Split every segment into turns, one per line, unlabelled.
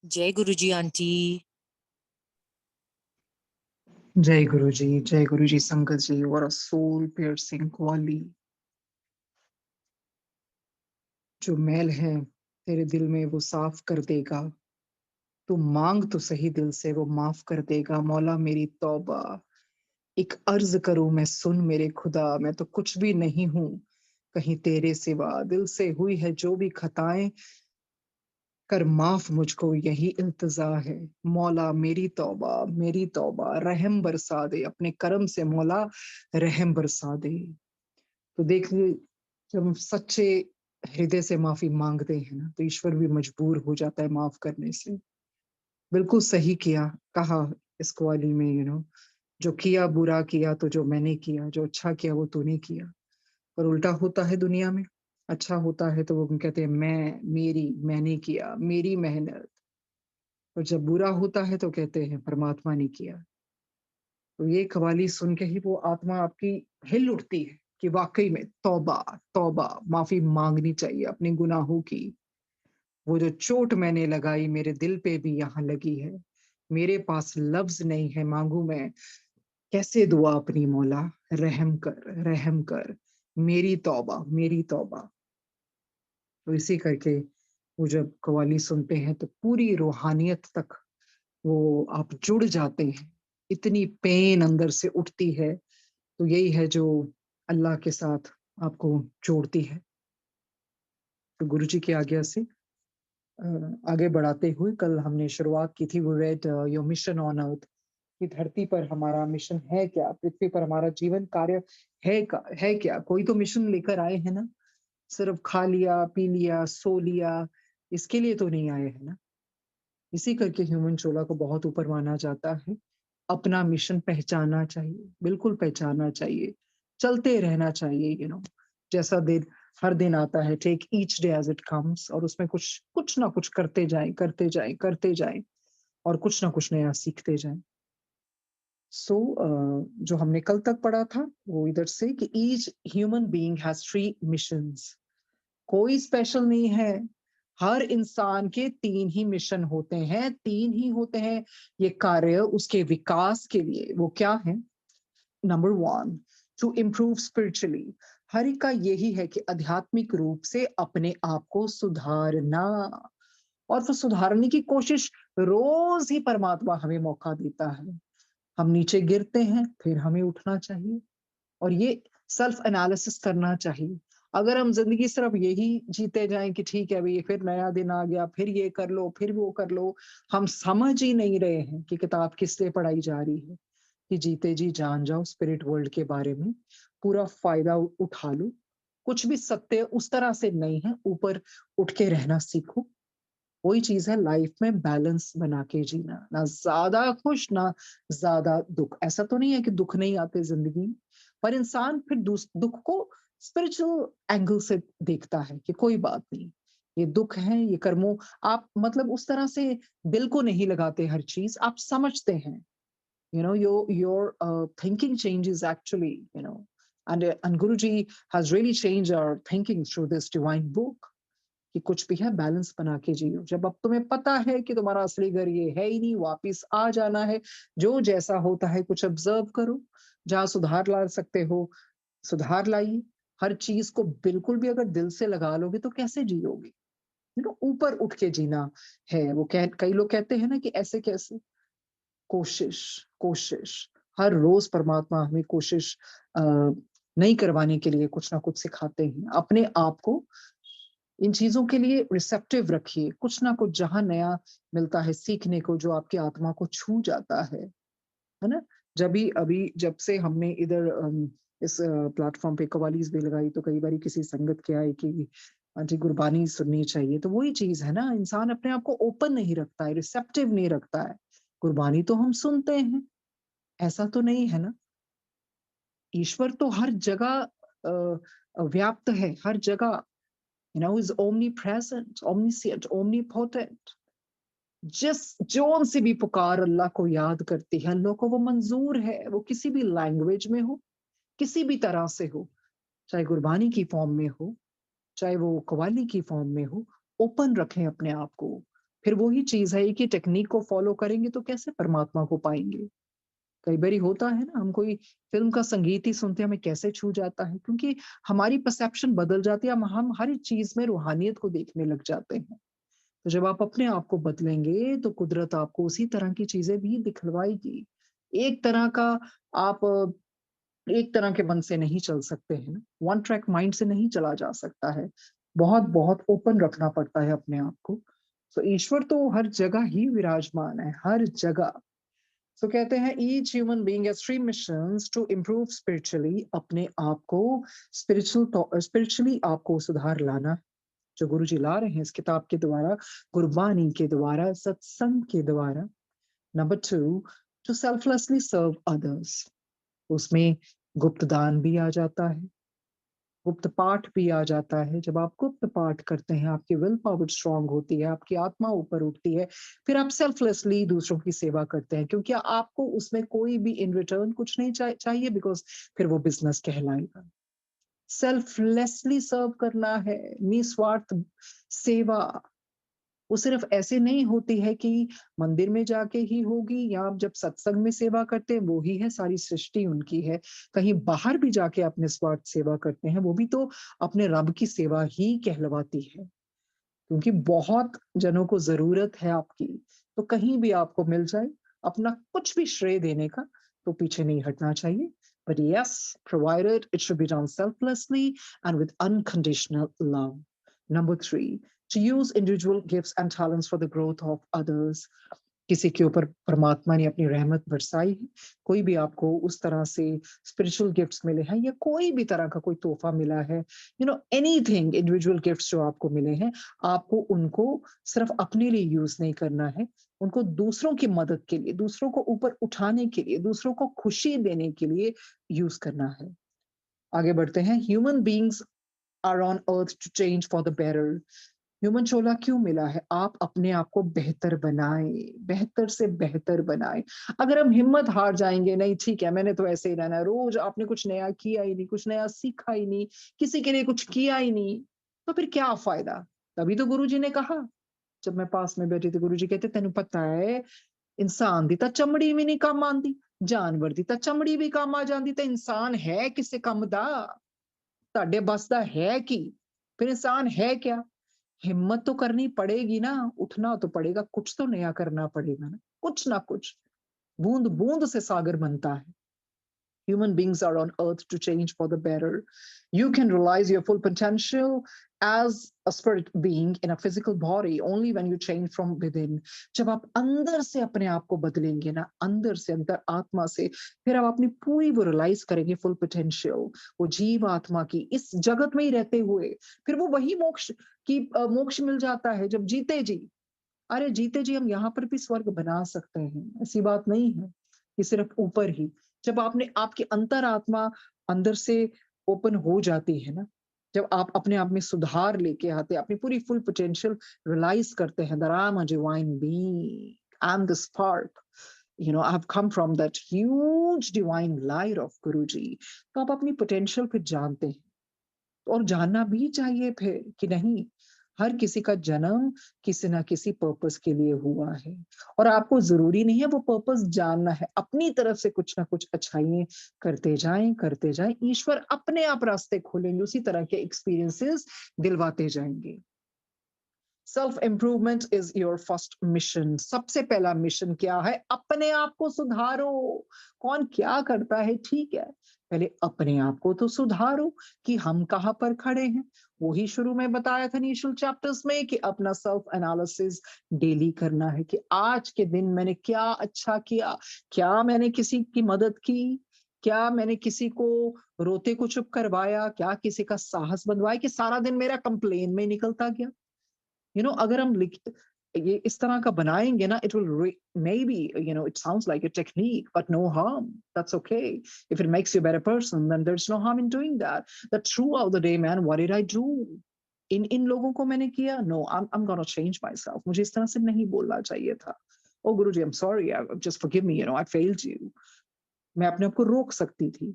जय गुरुजी आंटी।
जय गुरु जी संगत जी। और सोल पियर्सिंग क्वाली, जो मैल है तेरे दिल में वो साफ कर देगा। तू मांग तो सही दिल से, वो माफ कर देगा। मौला मेरी तौबा, एक अर्ज करूं मैं, सुन मेरे खुदा, मैं तो कुछ भी नहीं हूं कहीं तेरे सिवा। दिल से हुई है जो भी खताएं, कर माफ मुझको, यही इल्तिजा है। मौला मेरी तौबा, रहम बरसा दे अपने करम से। मौला रहम बरसा दे। तो देखिए, जब हम सच्चे हृदय से माफी मांगते हैं ना, तो ईश्वर भी मजबूर हो जाता है माफ करने से। बिल्कुल सही किया कहा इस कवाली में, जो किया बुरा किया तो जो मैंने किया, जो अच्छा किया वो तूने किया। पर उल्टा होता है दुनिया में। अच्छा होता है तो वो कहते हैं मैंने किया, मेरी मेहनत। और जब बुरा होता है तो कहते हैं परमात्मा ने किया। तो ये कवाली सुन के ही वो आत्मा आपकी हिल उठती है कि वाकई में तौबा, तौबा, माफी मांगनी चाहिए अपने गुनाहों की। वो जो चोट मैंने लगाई मेरे दिल पे भी यहाँ लगी है। मेरे पास लफ्ज नहीं है मांगू मैं कैसे दुआ अपनी। मौला रहम कर, रहम कर, मेरी तौबा, मेरी तौबा। तो इसी करके वो जब कवाली सुनते हैं तो पूरी रूहानियत तक वो आप जुड़ जाते हैं। इतनी पेन अंदर से उठती है। तो यही है जो अल्लाह के साथ आपको जोड़ती है। तो गुरु जी की आज्ञा से आगे बढ़ाते हुए, कल हमने शुरुआत की थी, वो read your mission on earth, कि धरती पर हमारा मिशन है क्या, पृथ्वी पर हमारा जीवन कार्य है क्या। कोई तो मिशन लेकर आए हैं ना। सिर्फ खा लिया, पी लिया, सो लिया, इसके लिए तो नहीं आए हैं ना। इसी करके ह्यूमन चोला को बहुत ऊपर माना जाता है। अपना मिशन पहचानना चाहिए, बिल्कुल पहचानना चाहिए। चलते रहना चाहिए, जैसा दिन हर दिन आता है, take each day as it comes, और उसमें कुछ कुछ ना कुछ करते जाएं, करते जाएं, करते जाएं, और कुछ ना कुछ नया सीखते जाएं। सो जो हमने कल तक पढ़ा था वो इधर से, कि each human being has 3 missions. कोई स्पेशल नहीं है। हर इंसान के 3 ही मिशन होते हैं, 3 ही होते हैं ये कार्य उसके विकास के लिए। वो क्या है? Number 1, to improve spiritually. हर एक का यही है कि आध्यात्मिक रूप से अपने आप को सुधारना। और फिर सुधारने की कोशिश रोज ही परमात्मा हमें मौका देता है। हम नीचे गिरते हैं, फिर हमें उठना चाहिए, और ये सेल्फ एनालिसिस करना चाहिए। अगर हम जिंदगी सिर्फ यही जीते जाएं कि ठीक है भाई, फिर नया दिन आ गया, फिर ये कर लो, फिर वो कर लो, हम समझ ही नहीं रहे हैं कि किताब किस लिए पढ़ाई जा रही है। कि जीते जी जान जाओ स्पिरिट वर्ल्ड के बारे में, पूरा फायदा उठा लो। कुछ भी सत्य उस तरह से नहीं है, ऊपर उठ के रहना सीखो। वही चीज है लाइफ में, बैलेंस बना के जीना, ना ज्यादा खुश ना ज्यादा दुख। ऐसा तो नहीं है कि दुख नहीं आते जिंदगी में, पर इंसान फिर दुख को स्पिरिचुअल एंगल से देखता है कि कोई बात नहीं, ये दुख है, ये कर्मों। आप मतलब उस तरह से दिल को नहीं लगाते हर चीज, आप समझते हैं। Your thinking changes actually, and Guruji has really changed our thinking through this divine book. कि कुछ भी है बैलेंस बना के जियो। जब अब तुम्हें पता है कि तुम्हारा असली घर ये है ही नहीं, वापिस आ जाना है, जो जैसा होता है कुछ ऑब्जर्व करो, जहां सुधार ला सकते हो सुधार लाइए। हर चीज को बिल्कुल भी अगर दिल से लगा लोगे तो कैसे जियोगे? ऊपर उठ के जीना है। कई लोग कहते हैं ना कि ऐसे कैसे। कोशिश, कोशिश, हर रोज परमात्मा हमें कोशिश नहीं करवाने के लिए कुछ ना कुछ सिखाते हैं। अपने आप को इन चीजों के लिए रिसेप्टिव रखिए। कुछ ना कुछ जहां नया मिलता है सीखने को, जो आपकी आत्मा को छू जाता है ना। जब से हमने इधर इस प्लेटफॉर्म पे कवालीज भी लगाई, तो कई बार किसी संगत के आए कि आंटी गुरबानी सुननी चाहिए। तो वही चीज है ना, इंसान अपने आप को ओपन नहीं रखता है, रिसेप्टिव नहीं रखता है। गुरबानी तो हम सुनते हैं, ऐसा तो नहीं है ना। ईश्वर तो हर जगह व्याप्त है, हर जगह। is omnipresent, omniscient, omnipotent. जिस जोन से भी पुकार अल्लाह को याद करती है, अल्लाह को वो मंजूर है। वो किसी भी लैंग्वेज में हो, किसी भी तरह से हो, चाहे गुरबानी की फॉर्म में हो, चाहे वो कवाली की फॉर्म में हो। ओपन रखें अपने आप को, फिर वही चीज़ है कि टेक्नीक को फ़ॉलो करेंगे तो कैसे परमात्मा को पाएँगे? कई बारी होता है ना, हम कोई फ़िल्म का संगीत ही सुनते हैं, हमें कैसे छू जाता है, क्योंकि हमारी परसेप्शन बदल जाती है, हम हर चीज़ में रूहानियत को देखने लग जाते हैं। तो जब आप अपने आप को बदलेंगे, तो कुदरत आपको उसी तरह की चीज़ें भी दिखलवाएगी। एक तरह का आप एक तरह के मन से नहीं चल सकते हैं ना, वन ट्रैक माइंड से नहीं चला जा सकता है। बहुत-बहुत ओपन रखना पड़ता है अपने आप को। तो ईश्वर तो हर जगह ही विराजमान है, हर जगह। तो कहते हैं each human being has 3 missions to improve spiritually, अपने आप को स्पिरिचुअली आपको सुधार लाना है, जो गुरुजी ला रहे हैं इस किताब के द्वारा, गुरबानी के द्वारा, सत्संग के द्वारा। नंबर 2, टू सेल्फलेसली सर्व अदर्स। उसमें गुप्त दान भी आ जाता है, गुप्त पाठ भी आ जाता है। जब आप गुप्त पाठ करते हैं, आपकी विल पावर स्ट्रांग होती है, आपकी आत्मा ऊपर उठती है, फिर आप सेल्फलेसली दूसरों की सेवा करते हैं, क्योंकि आपको उसमें कोई भी इन रिटर्न कुछ नहीं चाहिए, बिकॉज़ फिर वो बिज़नेस कहलाएगा। सेल्फलेसली सर्व करना है, निस्वार्थ सेवा। वो सिर्फ ऐसे नहीं होती है कि मंदिर में जाके ही होगी, या आप जब सत्संग में सेवा करते हैं वो ही है, सारी सृष्टि उनकी है। कहीं बाहर भी जाके आप निस्वार्थ सेवा करते हैं, वो भी तो अपने रब की सेवा ही कहलवाती है। क्योंकि बहुत जनों को ज़रूरत है आपकी, तो कहीं भी आपको मिल जाए, अपना कुछ भी श्रेय देने का, तो पीछे नहीं हटना चाहिए। But yes, provided it should be done selflessly and with unconditional love. Number 3, to use individual gifts and talents for the growth of others. किसी के ऊपर परमात्मा ने अपनी रहमत बरसाई है, कोई भी आपको उस तरह से स्पिरिचुअल गिफ्ट्स मिले हैं, या कोई भी तरह का कोई तोहफ़ा मिला है, एनीथिंग, इंडिविजुअल गिफ्ट्स जो आपको मिले हैं, आपको उनको सिर्फ़ अपने लिए यूज़ नहीं करना है, उनको दूसरों की मदद के लिए, दूसरों को ऊपर उठाने के लिए, दूसरों को खुशी देने के लिए यूज़ करना है। आगे बढ़ते हैं, human beings are on earth to change for the better. ह्यूमन चोला क्यों मिला है? आप अपने आप को बेहतर बनाएँ, बेहतर से बेहतर बनाएँ। अगर हम हिम्मत हार जाएँगे, नहीं ठीक है, मैंने तो ऐसे ही रहना है, रोज़ आपने कुछ नया किया ही नहीं, कुछ नया सीखा ही नहीं, किसी के लिए कुछ किया ही नहीं, तो फिर क्या फ़ायदा? तभी तो गुरुजी ने कहा, जब मैं पास में बैठी थी, गुरुजी कहते, "तैनू पता है, इंसान दी तां चमड़ी भी नहीं काम आंदी, जानवर दी तां चमड़ी भी काम आ जांदी, ते इंसान है किसे काम दा? ਤੁਹਾਡੇ बस दा है की? फिर इंसान है क्या?" हिम्मत तो करनी पड़ेगी ना, उठना तो पड़ेगा, कुछ तो नया करना पड़ेगा ना, कुछ ना कुछ। बूंद-बूंद से सागर बनता है। Human beings are on earth to change for the better. You can realize your full potential as a spirit being in a physical body only when you change from within. जब आप अंदर से अपने आप को बदलेंगे ना, अंदर से, अंतर आत्मा से, फिर आप अपनी पूरी वो रियलाइज करेंगे फुल पोटेंशियल, वो जीव आत्मा की, इस जगत में ही रहते हुए। फिर वो वही मोक्ष मिल जाता है जब जीते जी। अरे जीते जी हम यहाँ पर भी स्वर्ग बना सकते हैं, ऐसी बात नहीं है कि सिर्फ ऊपर ही। जब आपने आपकी अंतरात्मा अंदर से ओपन हो जाती है ना, जब आप अपने आप में सुधार लेके आते हैं, अपनी पूरी फुल पोटेंशियल रियलाइज करते हैं, that I am a divine being, I am the spark, I have come from that huge divine light of Guruji. तो आप अपनी पोटेंशियल फिर जानते हैं, और जानना भी चाहिए फिर कि नहीं, हर किसी का जन्म किसी ना किसी पर्पस के लिए हुआ है, और आपको जरूरी नहीं है वो पर्पस जानना है, अपनी तरफ से कुछ ना कुछ अच्छाइयाँ करते जाएं, ईश्वर अपने आप रास्ते खोलेंगे, उसी तरह के एक्सपीरियंसेस दिलवाते जाएंगे। Self improvement is your first mission. सबसे पहला मिशन क्या है? अपने आप को सुधारो। कौन क्या करता है, ठीक है, पहले अपने आप को तो सुधारो कि हम कहाँ पर खड़े हैं। वही शुरू में बताया था इनिशियल चैप्टर्स में कि अपना सेल्फ एनालिसिस डेली करना है कि आज के दिन मैंने क्या अच्छा किया, क्या मैंने किसी की मदद की, क्या मैंने किसी को रोते को चुप करवाया, क्या किसी का साहस बंधवाया, कि सारा दिन मेरा कंप्लेन में निकलता गया। अगर हम लिख ये इस तरह का बनाएंगे ना, it will maybe, it sounds like a technique, but no harm, that's okay. If it makes you better person, then there is no harm in doing that throughout the day, man, what did I do, इन इन लोगों को मैंने किया, no, I am gonna change myself, मुझे इस तरह से नहीं बोलना चाहिए था। Oh Guruji, I am sorry, just forgive me, I failed you. मैं अपने आप को रोक सकती थी,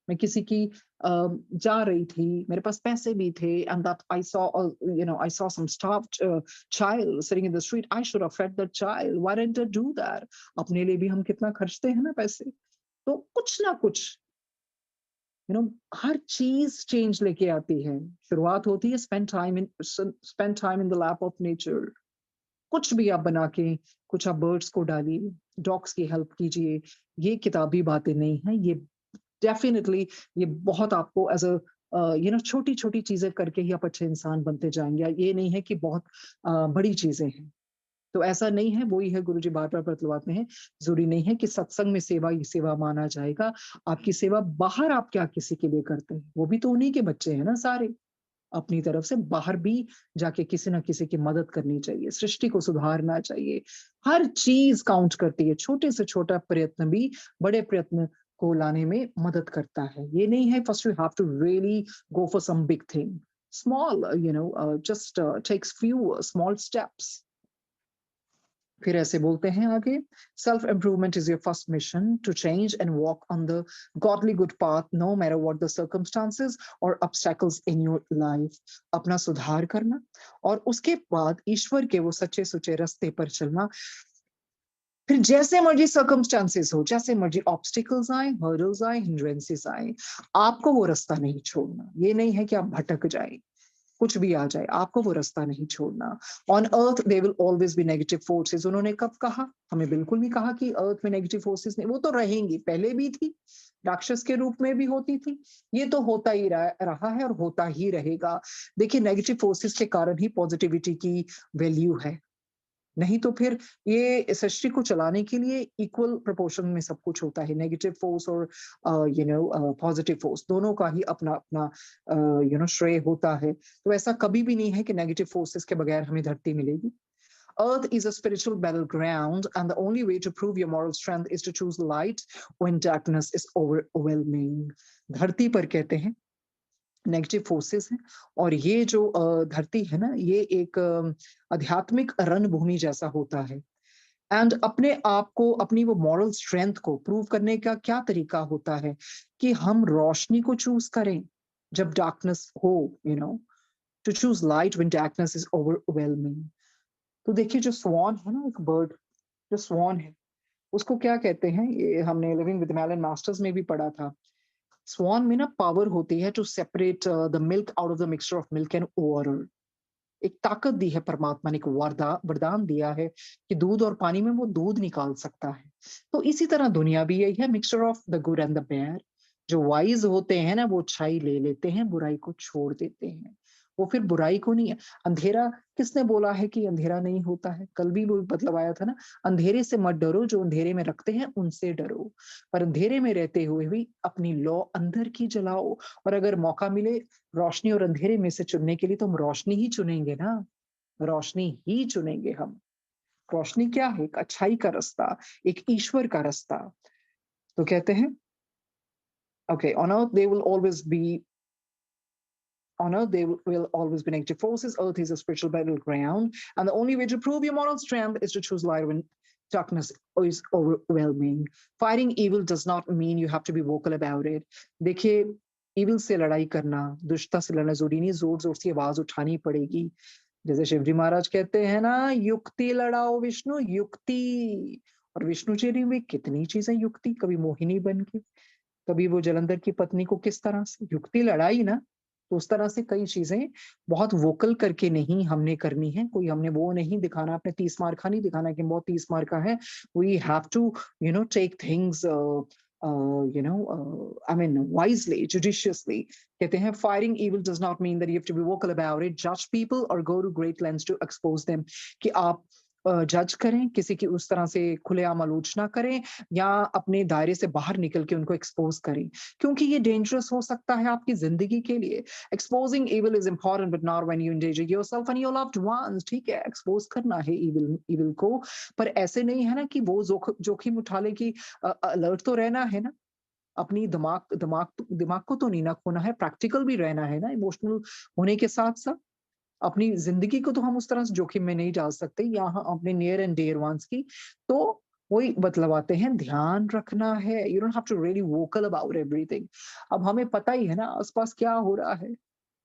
मैं किसी की जा रही थी, मेरे पास पैसे भी थे and that I saw I saw some starved child sitting in the street, I should have fed that child, why didn't I do that? अपने लिए भी हम कितना खर्चते हैं ना पैसे। तो कुछ ना कुछ हर चीज चेंज लेके आती है। शुरुआत होती है spend time in the lap of nature. कुछ भी आप बना के, कुछ आप बर्ड्स को डालिए, डॉग्स की हेल्प कीजिए। ये किताबी बातें नहीं है, ये डेफिनिटली ये बहुत आपको एज अ छोटी छोटी चीजें करके ही आप अच्छे इंसान बनते जाएंगे। ये नहीं है कि बहुत बड़ी चीजें हैं। तो ऐसा नहीं है, वही है गुरुजी बार-बार बतलवाते हैं, ज़रूरी नहीं है कि सत्संग में सेवा ही सेवा माना जाएगा। आपकी सेवा बाहर आप क्या किसी के लिए करते हैं, वो भी तो उन्हीं के बच्चे हैं ना सारे। अपनी तरफ से बाहर भी जाके किसी न किसी की मदद करनी चाहिए, सृष्टि को सुधारना चाहिए। हर चीज़ काउंट करती है, छोटे से छोटा प्रयत्न भी बड़े प्रयत्न को लाने में मदद करता है। ये नहीं है first you have to really go for some big thing. Small just takes few small steps. फिर ऐसे बोलते हैं आगे, self improvement is your first mission to change and walk on the godly good path no matter what the circumstances और obstacles in your life. अपना सुधार करना और उसके बाद ईश्वर के वो सच्चे सुचे रास्ते पर चलना। फिर जैसे मर्जी सर्कमस्टांसेस हो, जैसे मर्जी ऑब्स्टिकल्स आए, हर्डल्स आए, हिंड्रेंसेस आए, आपको वो रास्ता नहीं छोड़ना। ये नहीं है कि आप भटक जाए, कुछ भी आ जाए, आपको वो रास्ता नहीं छोड़ना। On earth there will always be negative forces. उन्होंने कब कहा? हमें बिल्कुल भी कहा कि अर्थ में नेगेटिव फोर्सेस नहीं, वो तो रहेंगी, पहले भी थी, राक्षस के रूप में भी होती थी। ये तो होता ही रहा है और होता ही रहेगा। देखिए, नेगेटिव फोर्सेस के कारण ही पॉजिटिविटी की वैल्यू है। नहीं तो फिर ये सृष्टि को चलाने के लिए इक्वल प्रोपोर्शन में सब कुछ होता है। नेगेटिव फोर्स और पॉजिटिव फोर्स दोनों का ही अपना अपना श्रेय होता है। तो ऐसा कभी भी नहीं है कि नेगेटिव फोर्सेस के बगैर हमें धरती मिलेगी। Earth is a spiritual battleground, and the only way to prove your moral strength is to choose light when darkness is overwhelming. धरती पर कहते हैं नेगेटिव फोर्सेस हैं और ये जो धरती है ना, ये एक आध्यात्मिक रणभूमि जैसा होता है। एंड अपने आप को, अपनी वो मॉरल स्ट्रेंथ को प्रूव करने का क्या तरीका होता है कि हम रोशनी को चूज करें जब डार्कनेस हो, to choose light when darkness is overwhelming. तो देखिए, जो स्वान है ना, एक बर्ड, जो स्वान है, उसको क्या कहते हैं? ये हमने लिविंग विद मैलन मास्टर्स में भी पढ़ा था। स्वान में ना पावर होती है to separate the milk out of the mixture of milk and water. एक ताकत दी है परमात्मा ने, एक वरदान दिया है कि दूध और पानी में वो दूध निकाल सकता है। तो इसी तरह दुनिया भी यही है, mixture of the good and the bad. जो वाइज होते हैं ना, वो अच्छाई ले लेते हैं, बुराई को छोड़ देते हैं। वो फिर बुराई को नहीं है। अंधेरा, किसने बोला है कि अंधेरा नहीं होता है? कल भी वो बतलवाया था ना, अंधेरे से मत डरो, जो अंधेरे में रखते हैं उनसे डरो। पर अंधेरे में रहते हुए भी अपनी लौ अंदर की जलाओ। और अगर मौका मिले रोशनी और अंधेरे में से चुनने के लिए, तो हम रोशनी ही चुनेंगे ना, रोशनी ही चुनेंगे हम। रोशनी क्या है? एक अच्छाई का रास्ता, एक ईश्वर का रास्ता। तो कहते हैं, okay, on earth there will always be negative forces. Earth is a spiritual battleground, and the only way to prove your moral strength is to choose light when darkness is overwhelming. Fighting evil does not mean you have to be vocal about it. देखिए, evil से लड़ाई करना, दुष्टता से लड़ना जरूरी नहीं, जोर जोर से आवाज उठानी पड़ेगी। जैसे शिवजी महाराज कहते हैं ना, युक्ति लड़ाओ विष्णु युक्ति। और विष्णु जी ने भी कितनी चीजें युक्ति, कभी मोहिनी बन के, कभी वो जलंधर की पत्नी को किस तरह से युक्ति लड़ाई ना। तो उस तरह से कई चीजें बहुत वोकल करके नहीं हमने करनी है। कोई हमने वो नहीं दिखाना, अपने 30 मार का नहीं दिखाना कि बहुत 30 मार का है। We have to take things I mean wisely, judiciously. कहते हैं fighting evil does not mean that you have to be vocal about it, judge people or go to great lengths to expose them. कि आप जज करें, किसी की उस तरह से खुलेआम आलोचना करें या अपने दायरे से बाहर निकल के उनको एक्सपोज करें, क्योंकि ये डेंजरस हो सकता है आपकी जिंदगी के लिए। Exposing evil is important but not when you endanger yourself and your loved ones. ठीक है, एक्सपोज करना है इविल को, पर ऐसे नहीं है ना कि वो जोखिम उठा ले कि अलर्ट तो रहना है ना। अपनी दिमाग दिमाग दिमाग को तो नहीं ना खोना है, प्रैक्टिकल भी रहना है ना, इमोशनल होने के साथ साथ। अपनी जिंदगी को तो हम उस तरह से जोखिम में नहीं डाल सकते, यहाँ अपने नियर एंड डियर वंस की। तो वही बतलवाते हैं, ध्यान रखना है, you don't have to really vocal about everything. अब हमें पता ही है ना आस-पास क्या हो रहा है,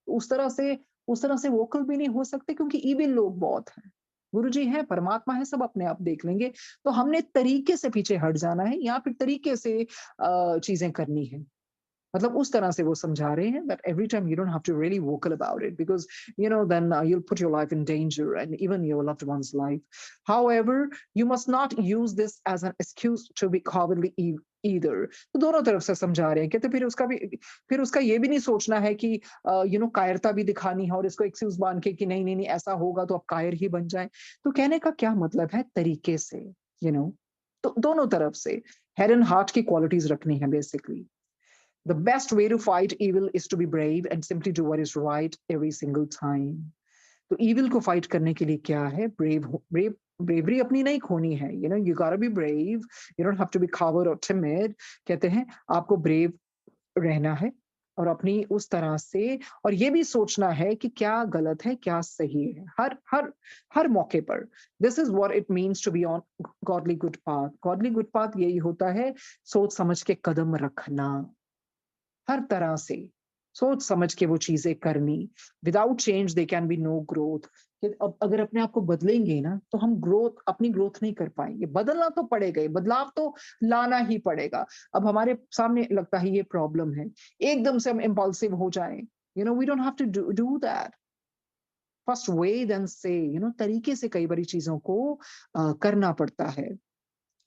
उस तरह से उस तरह से वोकल भी नहीं हो सकते क्योंकि इविल लोग बहुत हैं। गुरुजी हैं, परमात्मा है, सब अपने आप देख लेंगे। तो हमने तरीके से पीछे हट जाना है या फिर तरीके से चीज़ें करनी है। मतलब उस तरह से वो समझा रहे हैं that every time you don't have to really vocal about it because then you'll put your life in danger and even your loved one's life. However, you must not use this as an excuse to be cowardly either. तो दोनों तरफ से समझा रहे हैं, कहते फिर उसका ये भी नहीं सोचना है कि कायरता भी दिखानी है और इसको एक्सक्यूज मान के कि नहीं नहीं नहीं ऐसा होगा तो आप कायर ही बन जाए। तो कहने का क्या मतलब है, तरीके से, यू नो तो दोनों तरफ से हेड एंड हार्ट की क्वालिटीज रखनी है basically. The best way to fight evil is to be brave and simply do what is right every single time. तो evil को fight करने के लिए क्या है? Brave bravery अपनी नहीं खोनी है। You gotta be brave. You don't have to be coward or timid. कहते हैं आपको brave रहना है और अपनी उस तरह से और ये भी सोचना है कि क्या गलत है, क्या सही है। हर हर हर मौके पर। This is what it means to be on godly good path. Godly good path यही होता है, सोच समझ के कदम रखना। हर तरह से सोच समझ के वो चीजें करनी। Without change there can be no growth. अब अगर अपने आप को बदलेंगे ना तो हम अपनी ग्रोथ नहीं कर पाएंगे। बदलना तो पड़ेगा ही, बदलाव तो लाना ही पड़ेगा। अब हमारे सामने लगता है ये प्रॉब्लम है, एकदम से हम इम्पल्सिव हो जाएं, we don't have to do that. First weigh then say, तरीके से कई बारी चीजों को करना पड़ता है।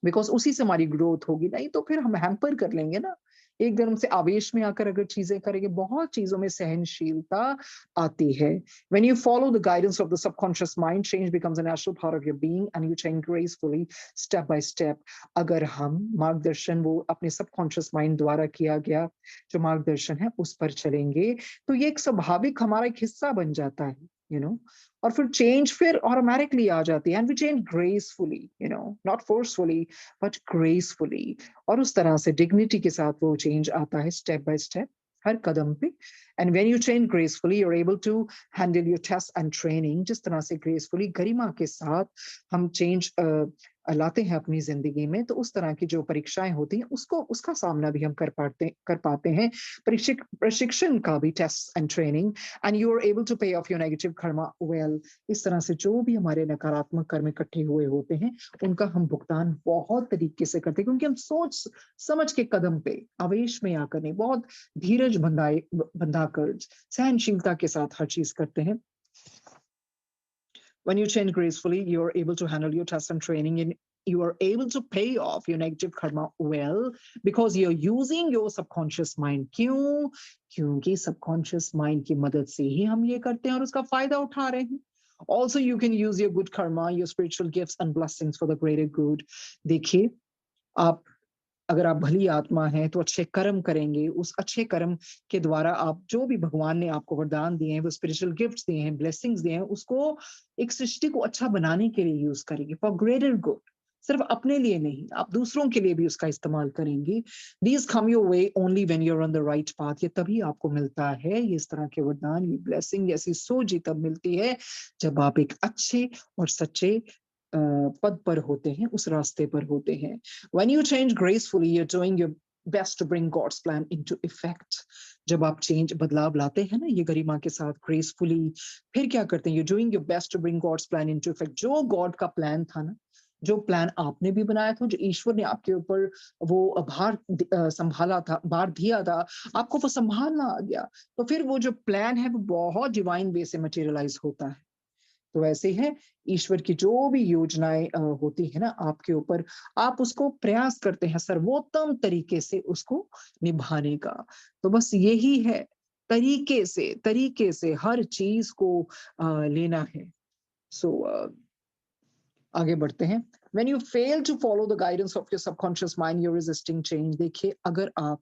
बिकॉज़ उसी से हमारी ग्रोथ होगी, नहीं तो फिर हम हैम्पर कर लेंगे ना। एकदम से आवेश में आकर अगर चीज़ें करेंगे, बहुत चीज़ों में सहनशीलता आती है। When you follow the guidance of the subconscious mind, change becomes a natural part of your being and you change gracefully step by step. अगर हम मार्गदर्शन वो अपने सबकॉन्शियस माइंड द्वारा किया गया जो मार्गदर्शन है उस पर चलेंगे, तो ये एक स्वाभाविक हमारा एक हिस्सा बन जाता है, यू नो और फिर चेंज फिर ऑटोमेटिकली आ जाती है and we change gracefully, not forcefully but gracefully. और उस तरह से डिग्निटी के साथ वो चेंज आता है स्टेप बाय स्टेप, हर कदम पे। And when you change gracefully you are able to handle your test and training. जिस तरह से ग्रेसफुली गरिमा के साथ हम चेंज लाते हैं अपनी जिंदगी में, तो उस तरह की जो परीक्षाएं होती हैं उसका सामना भी हम कर पाते हैं। प्रशिक्षण का भी test and training and you are able to pay off your negative karma well. इस तरह से जो भी हमारे नकारात्मक कर्म इकट्ठे हुए होते हैं उनका हम भुगतान बहुत तरीके से करते हैं, क्योंकि हम सोच समझ के कदम पे आवेश में आकर नहीं, बहुत धीरज बंधाकर सहनशीलता के साथ हर चीज करते हैं। When you change gracefully, you are able to handle your tests and training, and you are able to pay off your negative karma well because you're using your subconscious mind. क्यों? क्योंकि subconscious mind की मदद से ही हम ये करते हैं और उसका फायदा उठा रहे हैं। Also, you can use your good karma, your spiritual gifts and blessings for the greater good. देखिए, आप अगर आप भली आत्मा हैं तो अच्छे कर्म करेंगे, उस अच्छे कर्म के द्वारा आप जो भी भगवान ने आपको वरदान दिए हैं, वो स्पिरिचुअल गिफ्ट्स दिए हैं, ब्लेसिंग्स दिए हैं, उसको एक सृष्टि को अच्छा बनाने के लिए यूज करेंगे फॉर ग्रेटर गुड। सिर्फ अपने लिए नहीं, आप दूसरों के लिए भी उसका इस्तेमाल करेंगे। These come your way only when you are on the right path. ये तभी आपको मिलता है, ये इस तरह के वरदान, ये ब्लेसिंग, ऐसी सोच ही तब मिलती है जब आप एक अच्छे और सच्चे पद पर होते हैं, उस रास्ते पर होते हैं। When you change gracefully, you're doing your best to bring God's plan into effect. जब आप चेंज बदलाव लाते हैं ना ये गरिमा के साथ ग्रेसफुली, फिर क्या करते हैं? You're doing your best to bring God's plan into effect. जो गॉड का प्लान था ना, जो प्लान आपने भी बनाया था, जो ईश्वर ने आपके ऊपर वो भार संभाला था, भार दिया था, आपको वो संभालना आ गया, तो फिर वो जो प्लान है वो बहुत डिवाइन वे से मटेरियलाइज होता है। तो वैसे ही है, ईश्वर की जो भी योजनाएं होती है ना आपके ऊपर, आप उसको प्रयास करते हैं सर्वोत्तम तरीके से उसको निभाने का। तो बस यही है, तरीके से हर चीज को लेना है। सो आगे बढ़ते हैं। When you fail to follow the guidance of your subconscious mind, you're resisting change. देखिए, अगर आप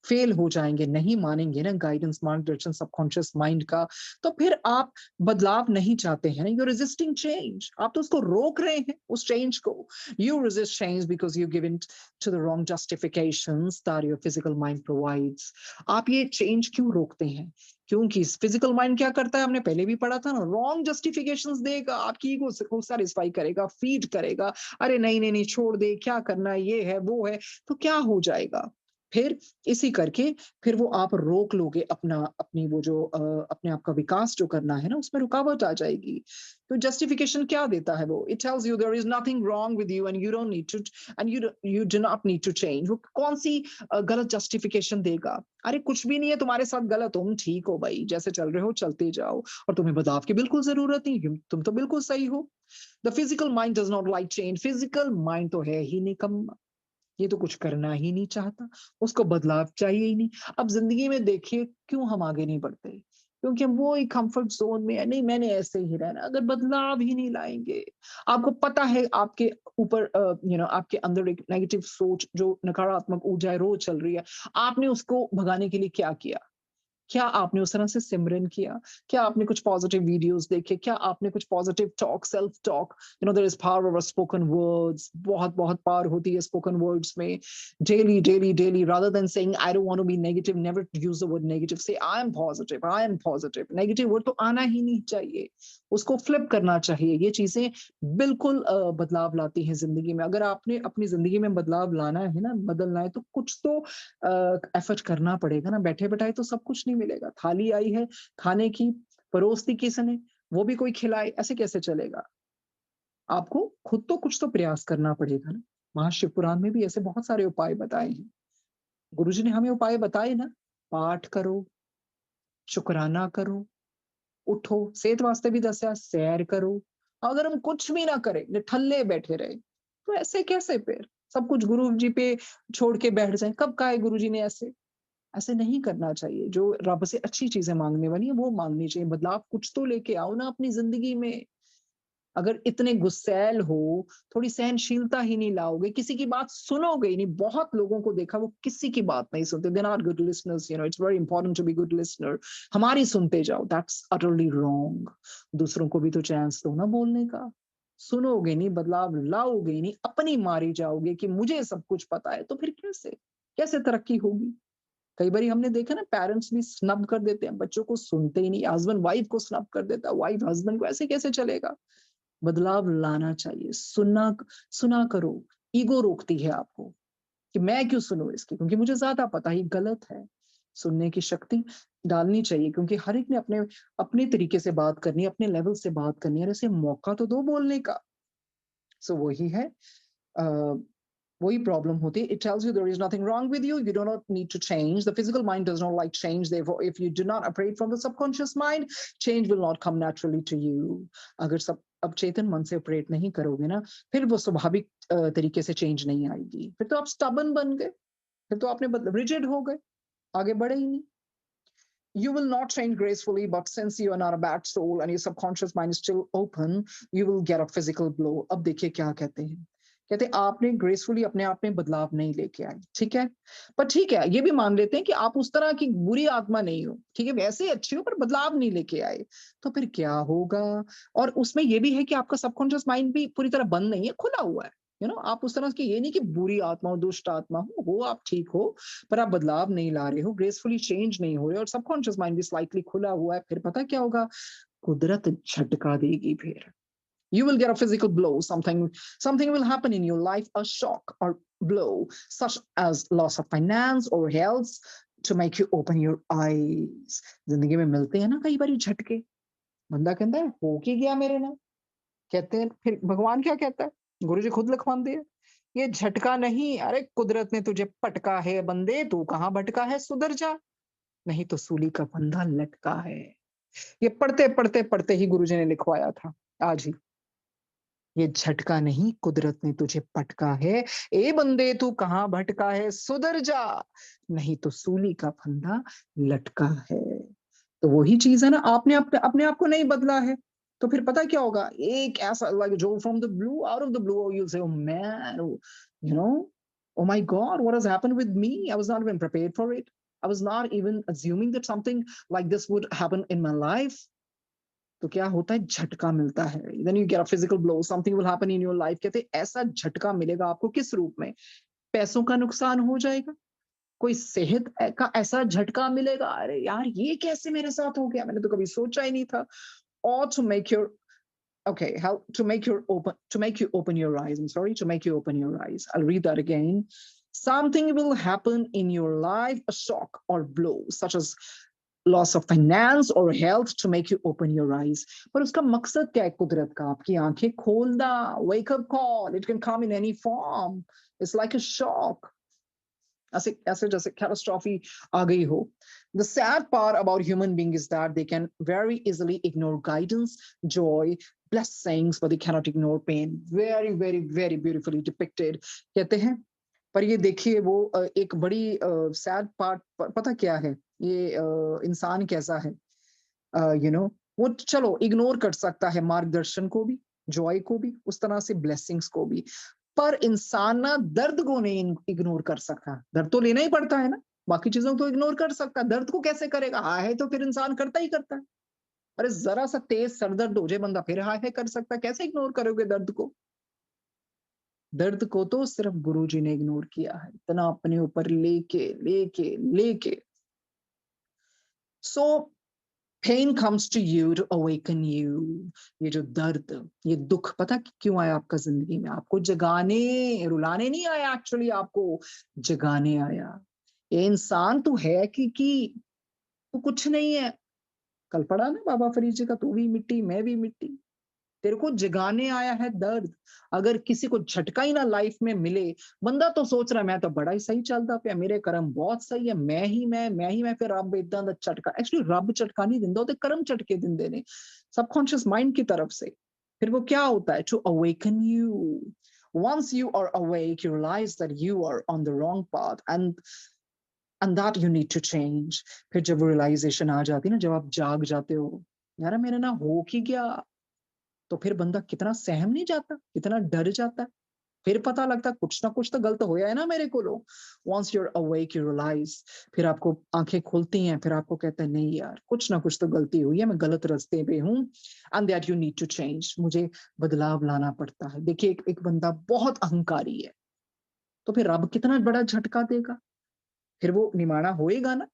फेल हो जाएंगे, नहीं मानेंगे ना गाइडेंस, मार्गदर्शन सबकॉन्शियस माइंड का, तो फिर आप बदलाव नहीं चाहते हैं ना, यू रेजिस्टिंग चेंज, आप तो उसको रोक रहे हैं उस चेंज को। You resist change because you give in to the wrong justifications that your physical mind provides. आप ये चेंज क्यों रोकते हैं? क्योंकि फिजिकल माइंड क्या करता है, हमने पहले भी पढ़ा था ना, रॉन्ग जस्टिफिकेशंस देगा, आपकी ईगो को सेटिस्फाई करेगा, फीड करेगा, अरे नहीं नहीं नहीं छोड़ दे, क्या करना है, ये है वो है, तो क्या हो जाएगा फिर? इसी करके फिर वो आप रोक लोगे अपना, अपनी वो जो अपने आप का विकास जो करना है ना, उसमें रुकावट आ जाएगी। तो जस्टिफिकेशन क्या देता है वो? It tells you there is nothing wrong with you and you don't need to, and you do not need to change. वो कौन सी गलत जस्टिफिकेशन देगा? अरे कुछ भी नहीं है तुम्हारे साथ गलत, तुम ठीक हो भाई, जैसे चल रहे हो चलते जाओ, और तुम्हें बदलाव की बिल्कुल जरूरत नहीं, तुम तो बिल्कुल सही हो। The physical mind does not like change, physical mind तो है ही निकम्मा, ये तो कुछ करना ही नहीं चाहता, उसको बदलाव चाहिए ही नहीं। अब जिंदगी में देखिए क्यों हम आगे नहीं बढ़ते, क्योंकि हम वो एक कंफर्ट जोन में है, नहीं मैंने ऐसे ही रहना, अगर बदलाव ही नहीं लाएंगे। आपको पता है आपके ऊपर आपके अंदर एक नेगेटिव सोच, जो नकारात्मक ऊर्जा रोज चल रही है, आपने उसको भगाने के लिए क्या किया? क्या आपने उस तरह से सिमरन किया? क्या आपने कुछ पॉजिटिव वीडियोस देखे? क्या आपने कुछ positive talk, self talk, there is power of spoken words, बहुत बहुत पावर होती है स्पोकन वर्ड्स में। Daily daily daily, rather than saying I don't want to be negative, never use the word negative, say I am positive, I am positive. Negative word तो आना ही नहीं चाहिए, उसको फ्लिप करना चाहिए। ये चीजें बिल्कुल बदलाव लाती हैं जिंदगी में। अगर आपने अपनी जिंदगी में बदलाव लाना है ना, बदलना है, तो कुछ तो एफर्ट करना पड़ेगा ना। बैठे बैठाए तो सब कुछ नहीं मिलेगा। थाली आई है खाने की, परोस दी किसने, वो भी कोई खिलाए, ऐसे कैसे चलेगा? आपको खुद तो कुछ तो प्रयास करना पड़ेगा ना। महाशिव पुराण में भी ऐसे बहुत सारे उपाय बताए हैं, गुरुजी ने हमें उपाय बताए ना। पाठ करो, शुक्राना करो, उठो, सेहत वास्ते भी दसिया सैर करो। अगर हम कुछ भी ना करें, निठल्ले बैठे रहे, तो ऐसे कैसे? फिर सब कुछ गुरु जी पे छोड़ के बैठ जाए, कब कहा है गुरु जी ने ऐसे? ऐसे नहीं करना चाहिए। जो रब से अच्छी चीजें मांगने वाली है वो मांगनी चाहिए। बदलाव कुछ तो लेके आओ ना अपनी जिंदगी में। अगर इतने गुस्सैल हो, थोड़ी सहनशीलता ही नहीं लाओगे, किसी की बात सुनोगे ही नहीं। बहुत लोगों को देखा, वो किसी की बात नहीं सुनते, they not good listeners. It's very important to be good listener. हमारी सुनते जाओ, दैट्स अटरली रॉन्ग। दूसरों को भी तो चांस दो ना बोलने का। सुनोगे नहीं, बदलाव लाओगे ही नहीं, अपनी मारी जाओगे कि मुझे सब कुछ पता है, तो फिर कैसे कैसे तरक्की होगी? कई बार हमने देखा ना, पेरेंट्स भी स्नब कर देते हैं बच्चों को, सुनते ही नहीं। हस्बैंड वाइफ को स्नब कर देता है, वाइफ हस्बैंड को, ऐसे कैसे चलेगा? बदलाव लाना चाहिए, सुनना, सुना करो। ईगो रोकती है आपको कि मैं क्यों सुनूं इसकी, क्योंकि मुझे ज्यादा पता है, गलत है। सुनने की शक्ति डालनी चाहिए, क्योंकि हर एक ने अपने अपने तरीके से बात करनी है, अपने लेवल से बात करनी है, ऐसे मौका तो दो बोलने का। सो वही है, वही प्रॉब्लम होती है। It tells you there is nothing wrong with you, you do not need to change. The physical mind does not like change, therefore if you do not operate from the subconscious mind, change will not come naturally to you. अगर सब अब चेतन मन से operate नहीं करोगे ना, फिर वो स्वाभाविक तरीके से चेंज नहीं आएगी। फिर तो आप स्टबन बन गए, फिर तो आपने रिजिड हो गए, आगे बढ़े ही नहीं। You will not change gracefully, but since you are not a bad soul and your subconscious mind is still open, you will get a physical blow. अब देखिए क्या कहते हैं, कहते आपने ग्रेसफुली अपने आप में बदलाव नहीं लेके आए, ठीक है, पर ठीक है ये भी मान लेते हैं कि आप उस तरह की बुरी आत्मा नहीं हो, ठीक है, वैसे ही अच्छी हो पर बदलाव नहीं लेके आए, तो फिर क्या होगा? और उसमें ये भी है कि आपका सबकॉन्शियस माइंड भी पूरी तरह बंद नहीं है, खुला हुआ है। आप उस तरह की, ये नहीं कि बुरी आत्मा हो, दुष्ट आत्मा हो आप ठीक हो, पर आप बदलाव नहीं ला रहे हो, ग्रेसफुली चेंज नहीं हो रहे, और सबकॉन्शियस माइंड भी स्लाइटली खुला हुआ है। फिर पता क्या होगा? कुदरत झटका देगी फिर। You will get a physical blow. Something will happen in your life, a shock or blow, such as loss of finance or health, to make you open your eyes. जिंदगी में मिलते हैं ना कई बार झटके, बंदा कहता है हो की गया मेरे ना, कहते हैं फिर भगवान क्या कहता है, गुरु जी खुद लिखवाते हैं, ये झटका नहीं, अरे कुदरत ने तुझे पटका है बंदे, तू कहाँ भटका है, सुधर जा, नहीं तो सूली का फंदा लटका है। ये पढ़ते पढ़ते पढ़ते ही गुरुजी ने लिखवाया था आज ही। ये झटका नहीं, कुदरत ने तुझे पटका है, ए बंदे तू कहाँ भटका है, सुधर जा, नहीं तो सूली का फंदा लटका है। तो वही चीज है ना, आपने अपने आप को नहीं बदला है, तो फिर पता क्या होगा? एक ऐसा, लाइक जो from the blue, out of the blue, you say man, you know Oh my God, what has happened with me? I was not even prepared for it. I was not even assuming that something like this would happen in my life. तो क्या होता है, झटका मिलता है. Then you get a physical blow, something will happen in your life. कहते हैं ऐसा झटका मिलेगा आपको, किस रूप में? पैसों का नुकसान हो जाएगा, कोई सेहत का ऐसा झटका मिलेगा, अरे यार ये कैसे मेरे साथ हो गया, मैंने तो कभी सोचा ही नहीं था. Or to make your okay, how to make you open your eyes. I'm sorry, to make you open your eyes. I'll read that again. Something will happen in your life, a shock or blow, such as loss of finance or health, to make you open your eyes. पर उसका मकसद क्या है कुदरत का? आपकी आंखें खोलना. Wake up call. It can come in any form. It's like a shock. ऐसे जैसे catastrophe आ गई हो. The sad part about human being is that they can very easily ignore guidance, joy, blessings, but they cannot ignore pain. Very, very, very beautifully depicted. कहते हैं, पर ये देखिए वो एक बड़ी sad part पता क्या है? ये इंसान कैसा है? You know, वो चलो इग्नोर कर सकता है मार्गदर्शन को भी, जॉय को भी, उस तरह से ब्लेसिंग्स को भी. पर इंसान ना दर्द को नहीं इग्नोर कर सकता. दर्द तो लेना ही पड़ता है ना, बाकी चीजों को तो इग्नोर कर सकता है, दर्द को कैसे करेगा? हाय है तो फिर इंसान करता ही करता है. अरे जरा सा तेज सरदर्द हो जाए बंदा फिर हाय है कर सकता है, कैसे इग्नोर करोगे दर्द को? दर्द को तो सिर्फ गुरुजी ने इग्नोर किया है, इतना अपने ऊपर लेके लेके लेके. सो pain comes to you to awaken you. ये जो दर्द, ये दुख, पता क्यों आया आपका जिंदगी में? आपको जगाने, रुलाने नहीं आया, एक्चुअली आपको जगाने आया. ये इंसान तू है कि तू कुछ नहीं है. कल पढ़ा ना बाबा फरीद जी का, तू भी मिट्टी मैं भी मिट्टी. तेरे को जगाने आया है दर्द. अगर किसी को झटका ही ना लाइफ में मिले, बंदा तो सोच रहा है मैं तो बड़ा ही सही चलता पिया, मेरे कर्म बहुत सही है, मैं ही मैं, फिर रब इदा दा झटका. एक्चुअली रब झटका नहीं दिंदा, ओदे कर्म झटके दिंदे ने सबकॉन्शियस माइंड की तरफ से. फिर वो क्या होता है? To awaken you. Once you are awake, you realize that you are on the wrong path and that you need to change. फिर जब वो realization आ जाती है ना, जब आप जाग जाते हो, यार मेरा ना हो की गया, तो फिर बंदा कितना सहम नहीं जाता, कितना डर जाता है. फिर पता लगता कुछ ना कुछ तो गलत होया है ना मेरे को. Once you're awake, you realize. फिर आपको आंखें खुलती हैं, फिर आपको कहते हैं नहीं यार कुछ ना कुछ तो गलती हुई है, मैं गलत रास्ते पे हूँ. And that you need to change. मुझे बदलाव लाना पड़ता है. देखिए एक बंदा बहुत अहंकारी है, तो फिर रब कितना बड़ा झटका देगा, फिर वो निमाना होएगा ना.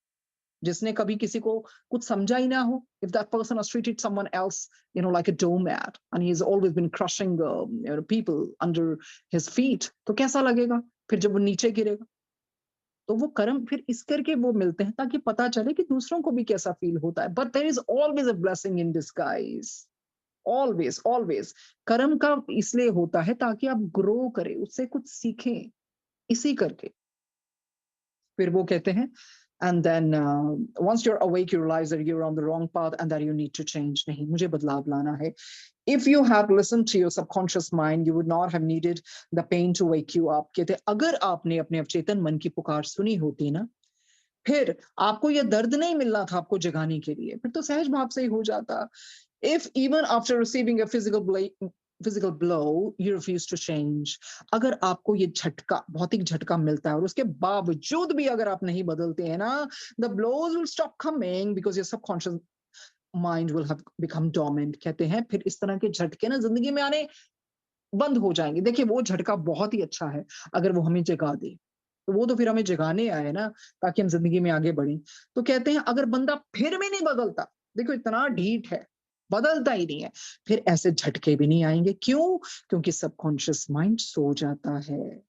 जिसने कभी किसी को कुछ समझा ही ना हो, if that person has treated someone else, like a doormat, and he's always been crushing people under his feet, तो कैसा लगेगा फिर जब वो नीचे गिरेगा? तो वो कर्म फिर इस करके वो मिलते हैं ताकि पता चले कि दूसरों को भी कैसा फील होता है. But there is always a blessing in disguise. Always, always. कर्म का इसलिए होता है ताकि आप ग्रो करें, उससे कुछ सीखें, इसी करके. फिर वो कहते हैं, and then once you're awake you realize that you're on the wrong path and that you need to change. नहीं, मुझे बदलाव लाना है. If you have listened to your subconscious mind, you would not have needed the pain to wake you up. कहते अगर आपने अपने अवचेतन मन की पुकार सुनी होती ना, फिर आपको ये दर्द नहीं मिलना था आपको जगाने के लिए, फिर तो सहज भाव से ही हो जाता. If even after receiving a physical blow, you refuse to change. अगर आपको ये झटका, भौतिक झटका मिलता है और उसके बावजूद भी अगर आप नहीं बदलते हैं ना, the blows will stop coming because your subconscious mind will have become dormant. कहते हैं फिर इस तरह के झटके ना जिंदगी में आने बंद हो जाएंगे. देखिए वो झटका बहुत ही अच्छा है अगर वो हमें जगा दे, तो वो तो फिर हमें जगाने आए ना ताकि हम जिंदगी में आगे बढ़ें. तो कहते हैं अगर बंदा फिर भी नहीं बदलता, देखो इतना ढीठ है, बदलता ही नहीं है, फिर ऐसे झटके भी नहीं आएंगे. क्यों? क्योंकि सबकॉन्शियस माइंड सो जाता है.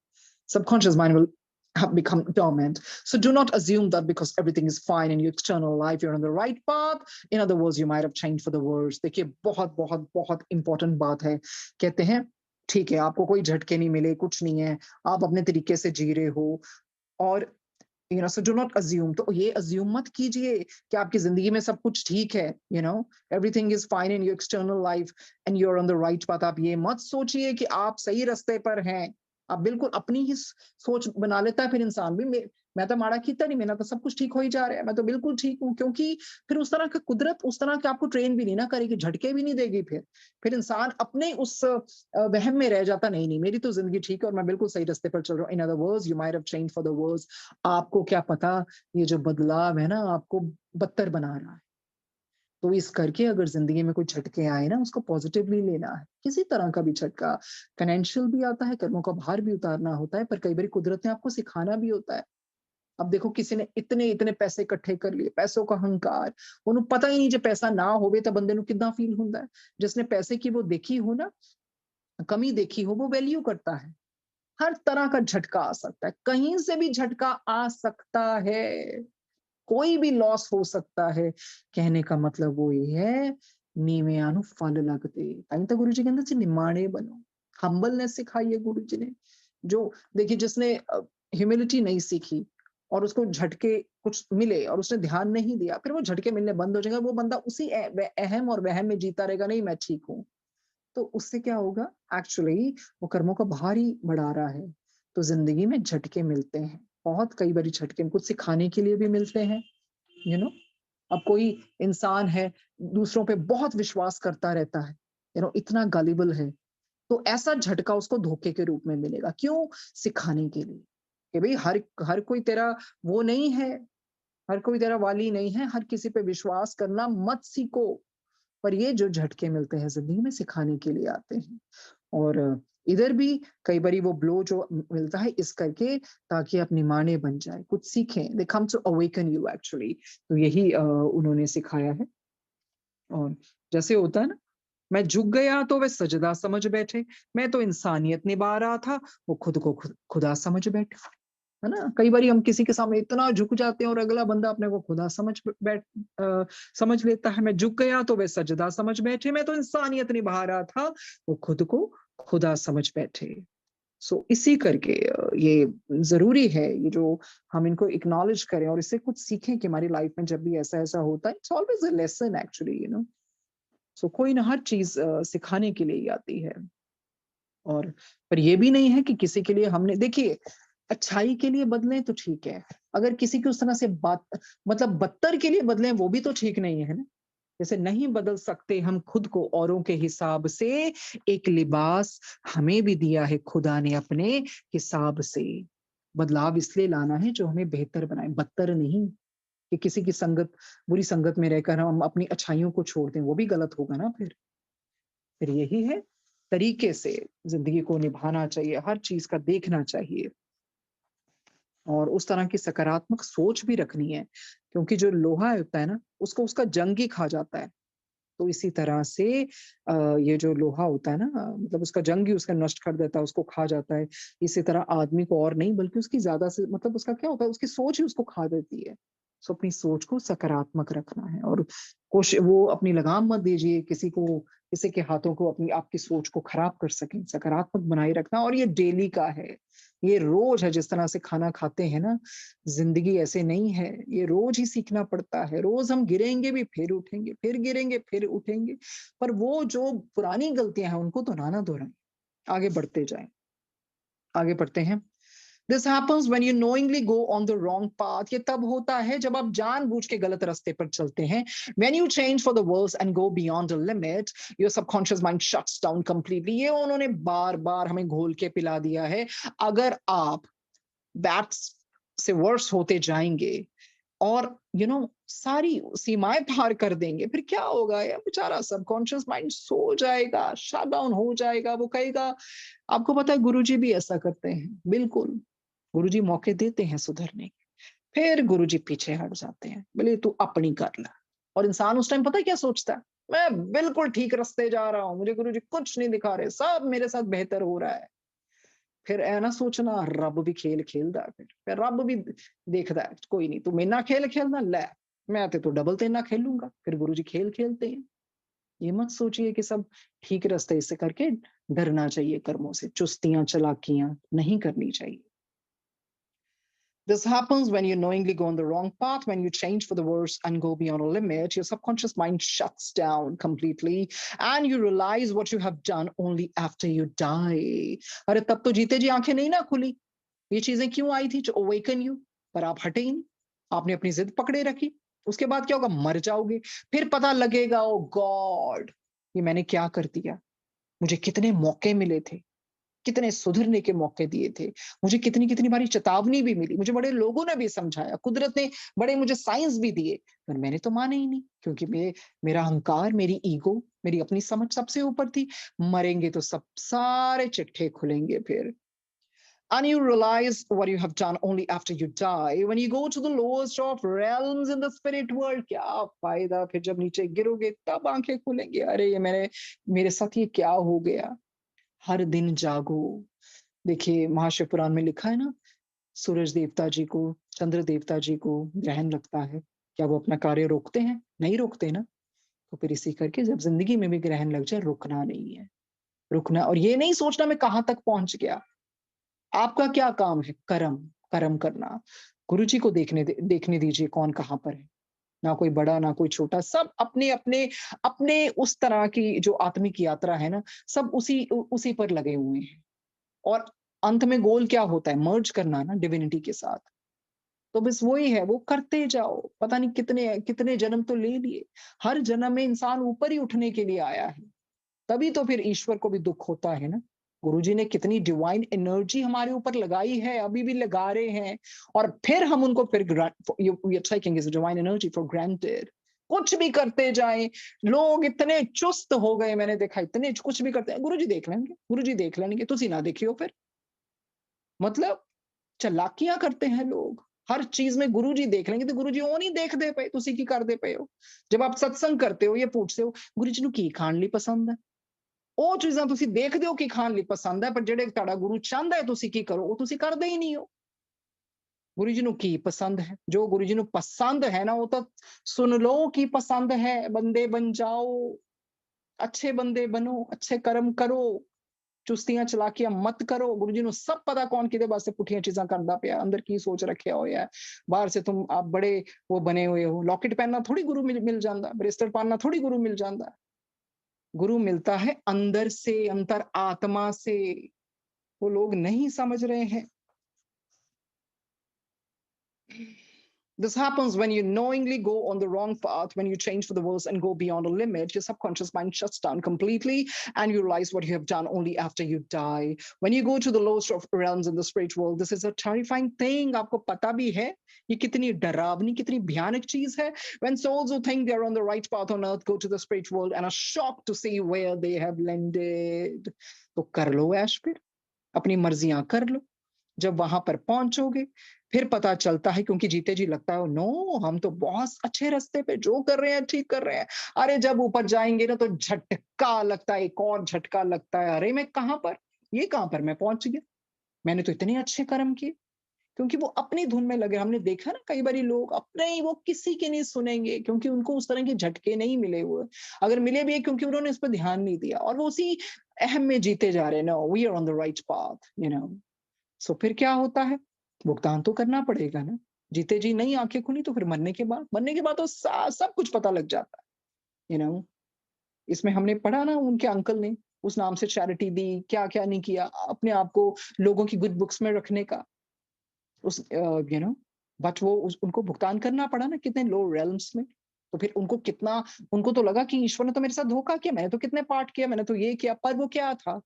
Subconscious mind will have become dormant. So do not assume that because everything is fine in your external life, you're on the right path. In other words, you might have changed for the worse. देखिए बहुत बहुत बहुत important बात है. कहते हैं ठीक है आपको कोई झटके नहीं मिले, कुछ नहीं है, आप अपने तरीके से जी रहे हो, और so do not assume. तो ये assume मत कीजिए कि आपकी जिंदगी में सब कुछ ठीक है, everything is fine in your external life and you're on the right path. आप ये मत सोचिए कि आप सही रास्ते पर हैं. आप बिल्कुल अपनी ही सोच बना लेता है फिर इंसान भी, मैं तो माड़ा कीता नहीं, मेरा तो सब कुछ ठीक हो ही जा रहा है, मैं तो बिल्कुल ठीक हूँ। क्योंकि फिर उस तरह का कुदरत उस तरह के आपको ट्रेन भी नहीं ना करेगी, झटके भी नहीं देगी फिर इंसान अपने उस वहम में रह जाता, नहीं मेरी तो जिंदगी ठीक है और मैं बिल्कुल सही रास्ते पर चल रहा हूँ। In other words, you might have changed for the worse. आपको क्या पता, ये जो बदलाव है ना आपको बदतर बना रहा है। तो इस करके अगर जिंदगी में कोई झटके आए ना, उसको पॉजिटिवली लेना है। किसी तरह का भी झटका, फाइनेंशियल भी आता है, कर्मों का भार भी उतारना होता है, पर कई बार कुदरत ने आपको सिखाना भी होता है। अब देखो, किसी ने इतने इतने पैसे इकट्ठे कर लिए, पैसों का अहंकार, उन्हें पता ही नहीं जो पैसा ना होवे तो बंदे ਨੂੰ कितना फील ਹੁੰਦਾ है। जिसने पैसे की वो देखी हो ना, कमी देखी हो, वो वैल्यू करता है। हर तरह का झटका आ सकता है, कहीं से भी झटका आ सकता है, कोई भी लॉस हो सकता है। कहने का मतलब वो ये है, नीवे आनु फल लगते। ताई तो गुरु जी कहते थे निमाणे बनो। हम्बलनेस सिखाई है गुरु जी ने। जो देखिए, जिसने ह्यूमिलिटी नहीं सीखी और उसको झटके कुछ मिले और उसने ध्यान नहीं दिया, फिर वो झटके मिलने बंद हो जाएगा। वो बंदा उसी अहम और वहम में जीता रहेगा, नहीं मैं ठीक हूँ। तो उससे क्या होगा, एक्चुअली वो कर्मों का भार ही बढ़ा रहा है। तो जिंदगी में झटके मिलते हैं, बहुत कई बारी झटके कुछ सिखाने के लिए भी मिलते हैं। यू नो, अब कोई इंसान है, दूसरों पे बहुत विश्वास करता रहता है, इतना गलिबल है, तो ऐसा झटका उसको धोखे के रूप में मिलेगा। क्यों? सिखाने के लिए कि भाई हर हर कोई तेरा वो नहीं है, हर कोई तेरा वाली नहीं है, हर किसी पे विश्वास करना मत सीखो। पर ये जो झटके मिलते हैं जिंदगी में, सिखाने के लिए आते हैं। और इधर भी कई बारी वो ब्लो जो मिलता है इस करके, ताकि अपनी माने बन जाए, कुछ सीखें, they come to awaken you actually. तो यही उन्होंने सिखाया है। और जैसे होता है ना, मैं झुक गया तो वे सजदा समझ बैठे, मैं तो इंसानियत निभा रहा था, वो खुद को खुदा समझ बैठे। है ना, कई बारी हम किसी के सामने इतना झुक जाते हैं और अगला बंदा अपने को खुदा समझ लेता है। मैं झुक गया तो वे सजदा समझ बैठे, मैं तो इंसानियत निभा रहा था, वो खुद को खुदा समझ बैठे। सो इसी करके ये जरूरी है, ये जो हम इनको एक्नॉलेज करें और इससे कुछ सीखें कि हमारी लाइफ में जब भी ऐसा ऐसा होता है, it's always a lesson actually, so कोई ना हर चीज सिखाने के लिए ही आती है। और पर ये भी नहीं है कि किसी के लिए हमने, देखिए, अच्छाई के लिए बदलें तो ठीक है, अगर किसी की उस तरह से बात, मतलब बदतर के लिए बदलें, वो भी तो ठीक नहीं है ना। जैसे नहीं बदल सकते हम खुद को औरों के हिसाब से, एक लिबास हमें भी दिया है खुदा ने अपने हिसाब से। बदलाव इसलिए लाना है जो हमें बेहतर बनाए, बदतर नहीं। कि किसी की संगत, बुरी संगत में रहकर हम अपनी अच्छाइयों को छोड़ दें, वो भी गलत होगा ना। फिर यही है, तरीके से जिंदगी को निभाना चाहिए, हर चीज का देखना चाहिए और उस तरह की सकारात्मक सोच भी रखनी है। क्योंकि जो लोहा होता है ना, उसको उसका जंग ही खा जाता है। तो इसी तरह से ये जो लोहा होता है ना, मतलब उसका जंग ही उसका नष्ट कर देता है, उसको खा जाता है। इसी तरह आदमी को और नहीं, बल्कि उसकी ज्यादा से मतलब उसका क्या होता है, उसकी सोच ही उसको खा देती है। सो अपनी सोच को सकारात्मक रखना है और कोशिश, वो अपनी लगाम मत दीजिए किसी को, किसी के हाथों को अपनी आपकी सोच को खराब कर सके। सकारात्मक बनाए रखना, और ये डेली का है, ये रोज है। जिस तरह से खाना खाते हैं ना, जिंदगी ऐसे नहीं है, ये रोज ही सीखना पड़ता है। रोज हम गिरेंगे भी, फिर उठेंगे, फिर गिरेंगे, फिर उठेंगे। पर वो जो पुरानी गलतियां हैं उनको तो ना दोहराएं, आगे बढ़ते जाएं। आगे बढ़ते हैं। This happens when you knowingly go on the wrong path. ये तब होता है जब आप जानबूझ के गलत रास्ते पर चलते हैं। When you change for the worse and go beyond the limit, your subconscious mind shuts down completely. ये उन्होंने बार बार हमें घोल के पिला दिया है। अगर आप बैट से वर्स होते जाएंगे और सारी सीमाएं पार कर देंगे, फिर क्या होगा यार, बेचारा सबकॉन्शियस माइंड सो जाएगा, शट डाउन हो जाएगा। वो कहेगा, आपको पता है गुरुजी भी ऐसा करते हैं, बिल्कुल। गुरुजी मौके देते हैं सुधरने के, फिर गुरुजी पीछे हट जाते हैं, बोले तू अपनी कर ले। और इंसान उस टाइम पता है क्या सोचता है, मैं बिल्कुल ठीक रास्ते जा रहा हूँ, मुझे गुरुजी कुछ नहीं दिखा रहे, सब मेरे साथ बेहतर हो रहा है। फिर ऐ ना सोचना, रब भी खेल खेलदा है। फिर रब भी देखदा है, कोई नहीं, तू मेरे ना खेल खेलना, ले मैं तो डबल तेरे ना खेलूंगा। फिर गुरुजी खेल खेलते हैं। ये मत सोचिए कि सब ठीक रास्ते से करके डरना चाहिए, कर्मों से चुस्तियां चालाकियां नहीं करनी चाहिए। This happens when you knowingly go on the wrong path, when you change for the worse and go beyond a limit. Your subconscious mind shuts down completely and you realize what you have done only after you die. अरे तब तो जीते जी आंखें नहीं ना खुली। ये चीजें क्यों आई थी? To awaken you. पर आप हटे ही नहीं, आपने अपनी जिद पकड़े रखी। उसके बाद क्या होगा? मर जाओगे। फिर पता लगेगा, ओ गॉड, ये मैंने क्या कर दिया? मुझे कितने मौके मिले थे, कितने सुधरने के मौके दिए थे, मुझे कितनी-कितनी बारी चेतावनी भी मिली, मुझे बड़े लोगों ने भी समझाया, कुदरत ने बड़े मुझे साइंस भी दिए, पर मैंने तो माने ही नहीं, क्योंकि मेरा अहंकार, मेरी ईगो, मेरी अपनी समझ सबसे ऊपर थी। मरेंगे तो सब सारे चिट्ठे खुलेंगे फिर। And you realize what you have done only after you die. When you go to the lowest of realms in the spirit world, क्या फायदा? फिर जब नीचे गिरोगे तब आंखें खुलेंगी, अरे ये मेरे साथ ये क्या हो गया? हर दिन जागो। देखिए, महाशिव पुराण में लिखा है ना, सूरज देवता जी को, चंद्र देवता जी को ग्रहण लगता है। क्या वो अपना कार्य रोकते हैं? नहीं रोकते ना। तो फिर इसी करके जब जिंदगी में भी ग्रहण लग जाए, रुकना नहीं है। रुकना और ये नहीं सोचना मैं कहाँ तक पहुँच गया। आपका क्या काम है? कर्म, कर्म करना। गुरुजी को देखने दीजिए कौन कहाँ पर है। ना कोई बड़ा, ना कोई छोटा, सब अपने उस तरह की जो आत्मिक यात्रा है ना, सब उसी पर लगे हुए हैं। और अंत में गोल क्या होता है? मर्ज करना ना डिविनिटी के साथ। तो बस वही है, वो करते जाओ। पता नहीं कितने कितने जन्म तो ले लिए। हर जन्म में इंसान ऊपर ही उठने के लिए आया है। तभी तो फिर ईश्वर को भी दुख होता है ना। गुरुजी ने कितनी डिवाइन एनर्जी हमारे ऊपर लगाई है, अभी भी लगा रहे हैं, और फिर हम उनको फिर taking this divine energy for granted. कुछ भी करते जाएं, लोग इतने चुस्त हो गए, मैंने देखा, इतने कुछ भी करते हैं, गुरुजी देख लेंगे, गुरुजी देख लेंगे, तुसी ना देखियो फिर। मतलब चालाकियां करते हैं लोग, हर चीज में गुरुजी देख लेंगे, तो गुरुजी ਉਹ ਨਹੀਂ ਦੇਖਦੇ ਪਏ ਤੁਸੀਂ ਕੀ ਕਰਦੇ ਪਏ ਹੋ। जब आप सत्संग करते हो, ये पूछते हो गुरुजी ਨੂੰ ਕੀ ਖਾਣ ਲਈ ਪਸੰਦ ਹੈ, ਉਹ ਚੀਜ਼ਾਂ ਤੁਸੀਂ ਦੇਖਦੇ ਹੋ ਕਿ ਖਾਣ ਲਈ ਪਸੰਦ ਹੈ, ਪਰ ਜਿਹੜੇ ਤੁਹਾਡਾ ਗੁਰੂ ਚਾਹੁੰਦਾ ਹੈ ਤੁਸੀਂ ਕੀ ਕਰੋ, ਉਹ ਤੁਸੀਂ ਕਰਦੇ ਹੀ ਨਹੀਂ ਹੋ। गुरु जी नु की पसंद है, जो गुरु जी नु पसंद है ना, वो तो सुन लो की पसंद है। बंदे बन जाओ, अच्छे बंदे बनो, अच्छे कर्म करो, चुस्तियां चलाकियां मत करो। गुरु जी नु सब पता कौन किदे वास्ते पुठियां चीजां करदा पिया, अंदर की सोच रखिया होया है। बाहर से तुम आप बड़े वो बने हुए हो, लॉकेट पहनना थोड़ी गुरु मिल जाता, ब्रेसलेट पहनना थोड़ी गुरु मिल जाता। गुरु मिलता है अंदर से, अंतर आत्मा से। वो लोग नहीं समझ रहे हैं। This happens when you knowingly go on the wrong path, when you change for the worse and go beyond a limit. Your subconscious mind shuts down completely, and you realize what you have done only after you die. When you go to the lowest of realms in the spiritual world, this is a terrifying thing. आपको पता भी है ये कितनी डरावनी, कितनी भयानक चीज है. When souls who think they are on the right path on earth go to the spiritual world and are shocked to see where they have landed. तो कर लो ऐश, फिर अपनी मर्जियां कर लो। जब वहां पर पहुंचोगे फिर पता चलता है, क्योंकि जीते जी लगता है नो, हम तो बहुत अच्छे रास्ते पे जो कर रहे हैं ठीक कर रहे हैं। अरे जब ऊपर जाएंगे ना तो झटका लगता है, एक और झटका लगता है, अरे मैं कहां पर, ये कहां पर मैं पहुंच गया, मैंने तो इतने अच्छे कर्म किए। क्योंकि वो अपनी धुन में लगे। हमने देखा ना कई बार लोग अपने ही, वो किसी के नहीं सुनेंगे, क्योंकि उनको उस तरह के झटके नहीं मिले हुए। अगर मिले भी है क्योंकि उन्होंने इस पर ध्यान नहीं दिया, और वो उसी अहम में जीते जा रहे हैं। No, we are on the right path, you know. So फिर क्या होता है? भुगतान तो करना पड़ेगा ना। जीते जी नहीं आंखें खुली तो फिर मरने के बाद तो सब कुछ पता लग जाता है, यू नो। इसमें हमने पढ़ा ना, उनके अंकल ने उस नाम से चैरिटी दी, क्या क्या नहीं किया, अपने आप को लोगों की गुड बुक्स में रखने का, उस यू नो। बट वो उनको भुगतान करना पड़ा ना, कितने लो रेल्म्स में। तो फिर उनको तो लगा कि ईश्वर ने तो मेरे साथ धोखा किया, मैंने तो कितने पाठ किया, मैंने तो ये किया, पर वो क्या था?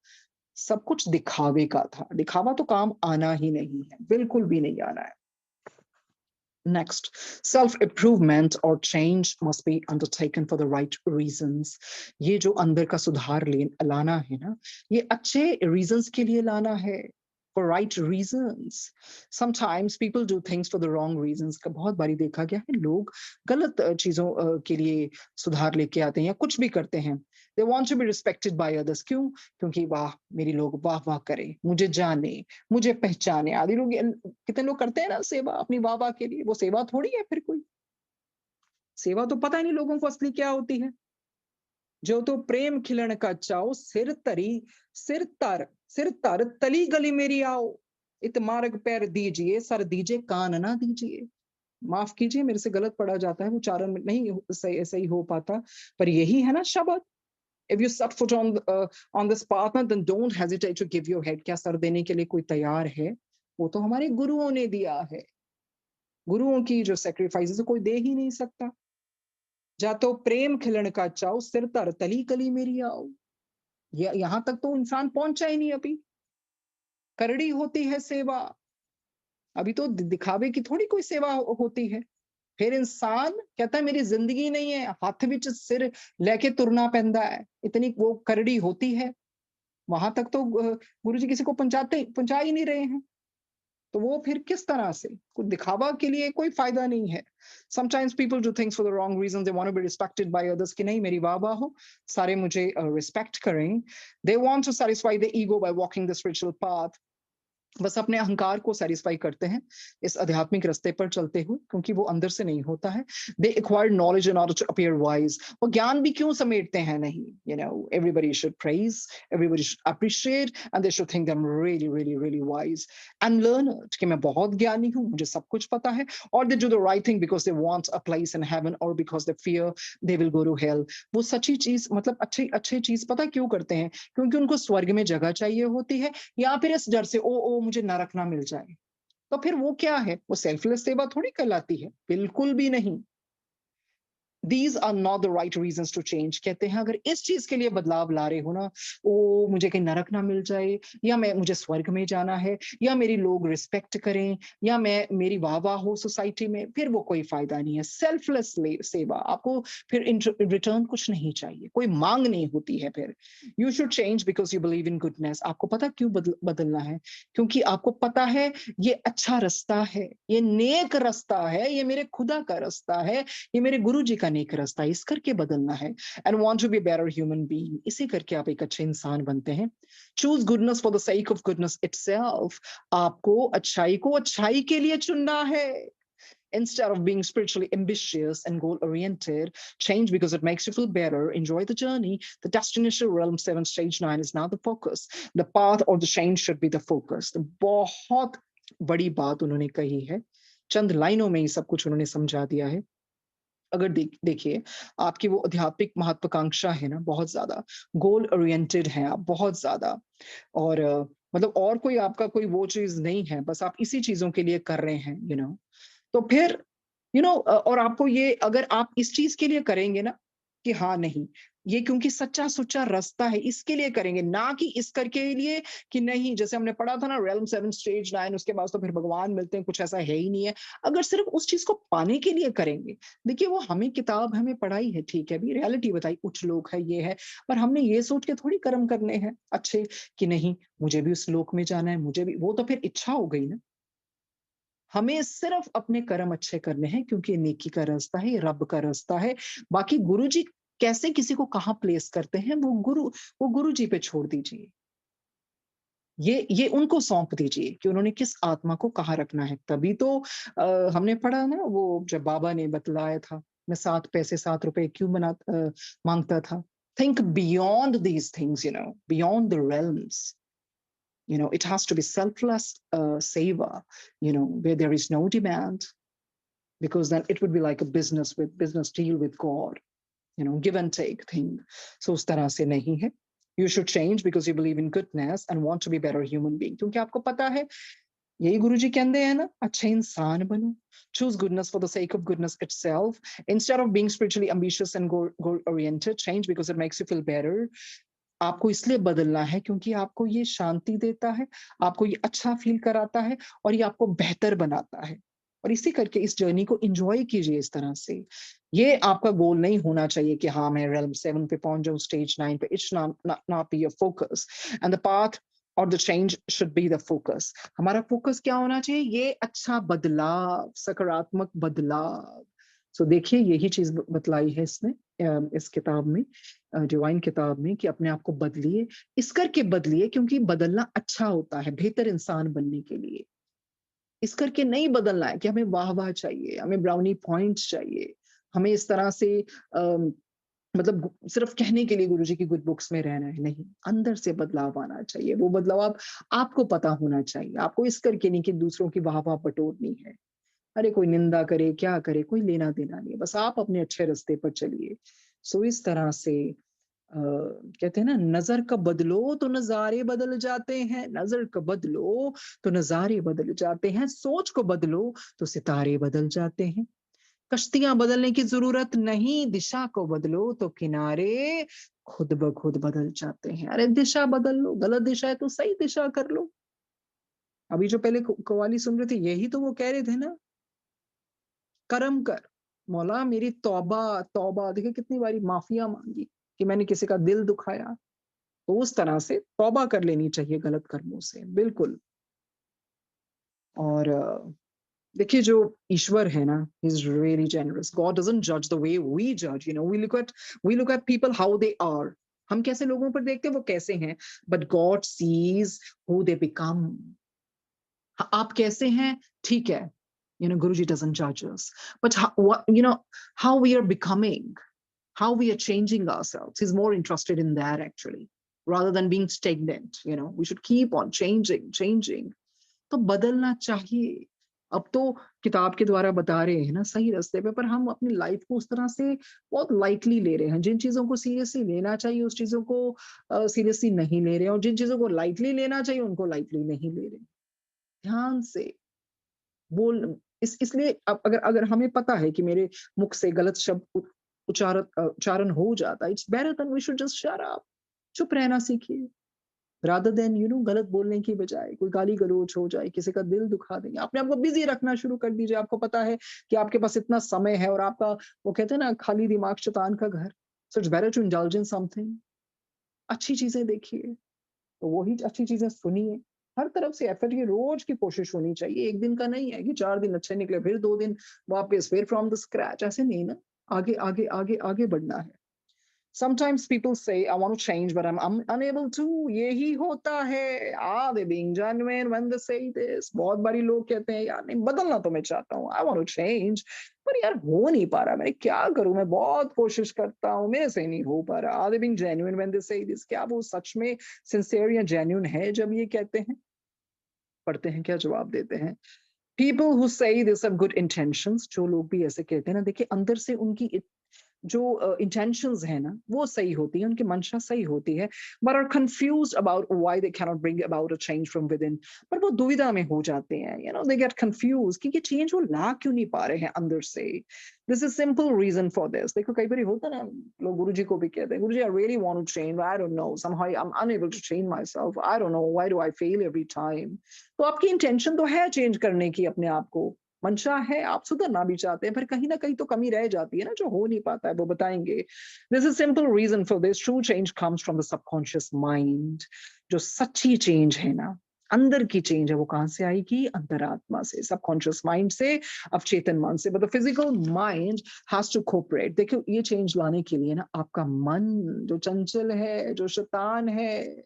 सब कुछ दिखावे का था। दिखावा तो काम आना ही नहीं है, बिल्कुल भी नहीं आना है। Next, self-improvement or change must be undertaken for the right reasons. ये जो अंदर का सुधार लाना है ना, ये अच्छे reasons के लिए लाना है, for right reasons. Sometimes people do things for the wrong reasons. का बहुत बारी देखा गया है, लोग गलत चीजों के लिए सुधार लेके आते हैं या कुछ भी करते हैं। They want to be respected by others. क्यों? क्योंकि वाह, मेरी लोग वाह वाह करें, मुझे जाने, मुझे पहचाने। आदि लोग, कितने लोग करते हैं ना सेवा अपनी वाह वाह के लिए। वो सेवा थोड़ी है फिर कोई। सेवा तो पता ही नहीं लोगों को असली क्या होती है। जो तो प्रेम खिलन का चाओ, सिर तर तली गली मेरी आओ। इत मार्ग पैर दीजिए, सर दीजिए, कान ना दीजिए। माफ कीजिए, मेरे से गलत पढ़ा जाता है, उच्चारण में नहीं सही हो पाता, पर यही है ना शब्द। If you set foot on this path, then don't hesitate to give your head. क्या सर देने के लिए कोई तैयार है? वो तो हमारे गुरुओं ने दिया है। गुरुओं की जो सैक्रिफाइसेस कोई दे ही नहीं सकता। जा तो प्रेम खिलन का चाओ, सिर तर तली कली मेरी आओ। यहाँ तक तो इंसान पहुंचा ही नहीं अभी। करड़ी होती है सेवा, अभी तो दिखावे की थोड़ी कोई सेवा होती है। फिर इंसान कहता है मेरी जिंदगी नहीं है, हाथ विच सिर लेके तुरना पैंदा है, इतनी वो करड़ी होती है। वहां तक तो गुरु जी किसी को पहुंचा ही नहीं रहे हैं। तो वो फिर किस तरह से, कुछ दिखावा के लिए कोई फायदा नहीं है। Sometimes people do things for the wrong reason, they want to be respected by others, कि नहीं मेरी वाह वाह हो, सारे मुझे रिस्पेक्ट करें। They want to satisfy the ego by walking the spiritual path. बस अपने अहंकार को सेटिस्फाई करते हैं इस आध्यात्मिक रास्ते पर चलते हुए, क्योंकि वो अंदर से नहीं होता है। They acquired knowledge in order to appear wise. वो ज्ञान भी क्यों समेटते हैं? नहीं, everybody should praise, everybody should appreciate, and they should think them really really really wise and learned, कि मैं बहुत ज्ञानी हूँ, मुझे सब कुछ पता है। और they do the right thing because they want a place in heaven, और because they fear they will go to hell. वो सच्ची चीज, मतलब अच्छी अच्छी चीज पता क्यों करते हैं? क्योंकि उनको स्वर्ग में जगह चाहिए होती है, या फिर इस डर से ओ मुझे नरक ना मिल जाए। तो फिर वो क्या है? वो सेल्फलेस सेवा थोड़ी कहलाती है, बिल्कुल भी नहीं। These are not the right reasons to change. कहते हैं अगर इस चीज के लिए बदलाव ला रहे हो ना, ओ मुझे कहीं नरक ना मिल जाए, या मुझे स्वर्ग में जाना है, या मेरी लोग रिस्पेक्ट करें, या मेरी वाह वाह हो सोसाइटी में, फिर वो कोई फायदा नहीं है। सेल्फलेस सेवा, आपको फिर इन रिटर्न कुछ नहीं चाहिए, कोई मांग नहीं होती है फिर। You should change because you believe in goodness. आपको पता क्यों बदलना है? क्योंकि आपको पता है ये अच्छा रास्ता है, ये नेक रास्ता है, ये मेरे खुदा का रास्ता है, ये मेरे गुरु जी का नेक रास्ता, इस करके बदलना है। And want to be better human being, इसी करके आप एक अच्छे इंसान बनते हैं। Choose goodness for the sake of goodness itself. आपको अच्छाई के लिए चुनना है। Instead of being spiritually ambitious and goal oriented, change because it makes you feel better, enjoy the journey. The destination realm 7 stage 9 is now the focus. The path or the change should be the focus. तो बहुत बड़ी बात उन्होंने कही है, चंद लाइनों में ही सब कुछ उन्होंने समझा दिया है। अगर देखिए, आपकी वो आध्यात्मिक महत्वाकांक्षा है ना बहुत ज्यादा, गोल ओरिएंटेड है आप बहुत ज्यादा, और मतलब और कोई आपका कोई वो चीज नहीं है, बस आप इसी चीजों के लिए कर रहे हैं, तो फिर और आपको ये, अगर आप इस चीज के लिए करेंगे ना कि हाँ नहीं, ये क्योंकि सच्चा सुच्चा रास्ता है, इसके लिए करेंगे, ना कि इस करके लिए कि नहीं, जैसे हमने पढ़ा था ना रेलम 7 स्टेज 9, उसके बाद तो फिर भगवान मिलते हैं, कुछ ऐसा है ही नहीं है। अगर सिर्फ उस चीज को पाने के लिए करेंगे, देखिए वो हमें किताब हमें पढ़ाई है, ठीक है, अभी रियलिटी बताई, उच्च लोक है, ये है, पर हमने ये सोच के थोड़ी कर्म करने हैं अच्छे, कि नहीं मुझे भी उस लोक में जाना है, मुझे भी, वो तो फिर इच्छा हो गई ना। हमें सिर्फ अपने कर्म अच्छे करने हैं, क्योंकि ये नेकी का रास्ता है, ये रब का रास्ता है। बाकी गुरु जी कैसे किसी को कहाँ प्लेस करते हैं, वो गुरु जी पे छोड़ दीजिए। ये उनको सौंप दीजिए कि उन्होंने किस आत्मा को कहाँ रखना है। तभी तो हमने पढ़ा ना, वो जब बाबा ने बतलाया था, मैं 7 पैसे 7 रुपए क्यों मांगता था। Think beyond these things, beyond the realms. It has to be selfless seva, where there is no demand, because then it would be like a business deal with God, give and take thing. So उस तरह से नहीं है. You should change because you believe in goodness and want to be better human being. क्योंकि आपको पता है, यही गुरु जी कहते हैं ना, अच्छे इंसान बनो. Choose goodness for the sake of goodness itself. Instead of being spiritually ambitious and goal oriented, change because it makes you feel better. आपको इसलिए बदलना है क्योंकि आपको ये शांति देता है, आपको ये अच्छा फील कराता है, और ये आपको बेहतर बनाता है। और इसी करके इस जर्नी को एंजॉय कीजिए इस तरह से। ये आपका गोल नहीं होना चाहिए कि हाँ मैं रेलम 7 पे पहुंच जाऊं, स्टेज 9 पे। It's not be your focus, and the path और the change should be the focus. हमारा फोकस क्या होना चाहिए? ये अच्छा बदलाव, सकारात्मक बदलाव। सो देखिए, यही चीज बतलाई है इसने, इस किताब में, डिवाइन किताब में, कि अपने आप को बदलिए, इस करके बदलिए क्योंकि बदलना अच्छा होता है बेहतर इंसान बनने के लिए। इस करके नहीं बदलना है कि हमें वाह वाह चाहिए, हमें ब्राउनी पॉइंट्स चाहिए, हमें इस तरह से मतलब सिर्फ कहने के लिए गुरुजी की गुड बुक्स में रहना है। नहीं, अंदर से बदलाव आना चाहिए। वो बदलाव आपको पता होना चाहिए। आपको इस करके नहीं कि दूसरों की वाह वाह बटोरनी है। अरे कोई निंदा करे क्या करे, कोई लेना देना नहीं है, बस आप अपने अच्छे रास्ते पर चलिए। सो इस तरह से कहते हैं ना, नजर का बदलो तो नजारे बदल जाते हैं, नजर का बदलो तो नजारे बदल जाते हैं, सोच को बदलो तो सितारे बदल जाते हैं। कश्तियां बदलने की जरूरत नहीं, दिशा को बदलो तो किनारे खुद ब खुद बदल जाते हैं। अरे दिशा बदल लो, गलत दिशा है तो सही दिशा कर लो। अभी जो पहले कव्वाली सुन रहे थे, यही तो वो कह रहे थे ना, करम कर मौला मेरी तौबा। तौबा देखिए कितनी बारी माफिया मांगी कि मैंने किसी का दिल दुखाया। तो उस तरह से तौबा कर लेनी चाहिए गलत कर्मों से, बिल्कुल। और देखिए जो ईश्वर है ना, he is really generous. God doesn't जज द वे वी जज, you know, we look at people how they are. हम कैसे लोगों पर देखते हैं वो कैसे हैं, but God sees who they become. आप कैसे हैं, ठीक है, you know, Guruji doesn't judge us, but you know, how we are becoming, how we are changing ourselves, he's more interested in that actually, rather than being stagnant. You know, we should keep on changing. तो बदलना चाहिए। अब तो किताब के द्वारा बता रहे हैं ना सही रास्ते पे, पर हम अपनी लाइफ को उस तरह से बहुत लाइटली ले रहे हैं। जिन चीजों को सीरियसली लेना चाहिए उस चीजों को सीरियसली नहीं ले रहे हैं, और जिन चीजों को लाइटली लेना चाहिए उनको लाइटली नहीं ले रहे। ध्यान से बोल, इसलिए अब अगर अगर हमें पता है कि मेरे मुख से गलत शब्द उच्चारण हो जाता है, it's better than we should just shut up. चुप रहना सीखिए, रादर देन यू नो गलत बोलने की बजाय कोई गाली गलौज हो जाए, किसी का दिल दुखा देंगे। अपने आप को बिजी रखना शुरू कर दीजिए। आपको पता है कि आपके पास इतना समय है, और आपका वो कहते हैं ना, खाली दिमाग शैतान का घर। So it's better to indulge in something. अच्छी चीजें देखिए, तो वही अच्छी चीजें सुनिए। हर तरफ से एफर्ट, ये रोज की कोशिश होनी चाहिए। एक दिन का नहीं है कि 4 दिन अच्छे निकले, फिर 2 दिन वापस, फिर फ्रॉम द स्क्रैच, ऐसे नहीं ना। आगे, आगे, आगे, आगे बढ़ना है। Sometimes people say, I want to change, but I'm unable to. यही होता है। Are they being genuine when they say this? बहुत बारी लोग कहते हैं, यार नहीं बदलना तो मैं चाहता हूँ, I want to change, पर यार हो नहीं पा रहा, मैं क्या करूँ, मैं बहुत कोशिश करता हूँ, मेरे से नहीं हो पा रहा। Are they being genuine when they say this? क्या वो सच में sincere या genuine है जब ये कहते हैं? पढ़ते हैं क्या जवाब देते हैं। People who say this have good intentions, जो लोग भी ऐसे कहते हैं ना, देखिए अंदर से उनकी जो इंटेंशंस है ना वो सही होती है, उनकी मंशा सही होती है, but are confused about why they can not bring about a change from within. पर वो दुविधा में हो जाते हैं, you know, they get confuse कि ये चेंज वो ला क्यों नहीं पा रहे हैं अंदर से। This is simple reason for this. देखो कई बार होता है ना, लोग गुरुजी को भी कहते हैं, Guruji I really want to change, I don't know, somehow I am unable to change myself, I don't know why do I fail every time. तो आपकी इंटेंशन तो है चेंज करने की, अपने आप को मंशा है, आप सुधरना भी चाहते हैं, फिर कहीं ना कहीं तो कमी रह जाती है ना, जो हो नहीं पाता है, वो बताएंगे। This is simple reason for this. True change comes from the subconscious mind. जो सच्ची चेंज है ना, अंदर की चेंज है, वो कहां से आएगी? अंतरात्मा से, सबकॉन्शियस माइंड से, अवचेतन मन से। But the physical mind has to cooperate. देखो ये चेंज लाने के लिए ना, आपका मन जो चंचल है, जो शैतान है,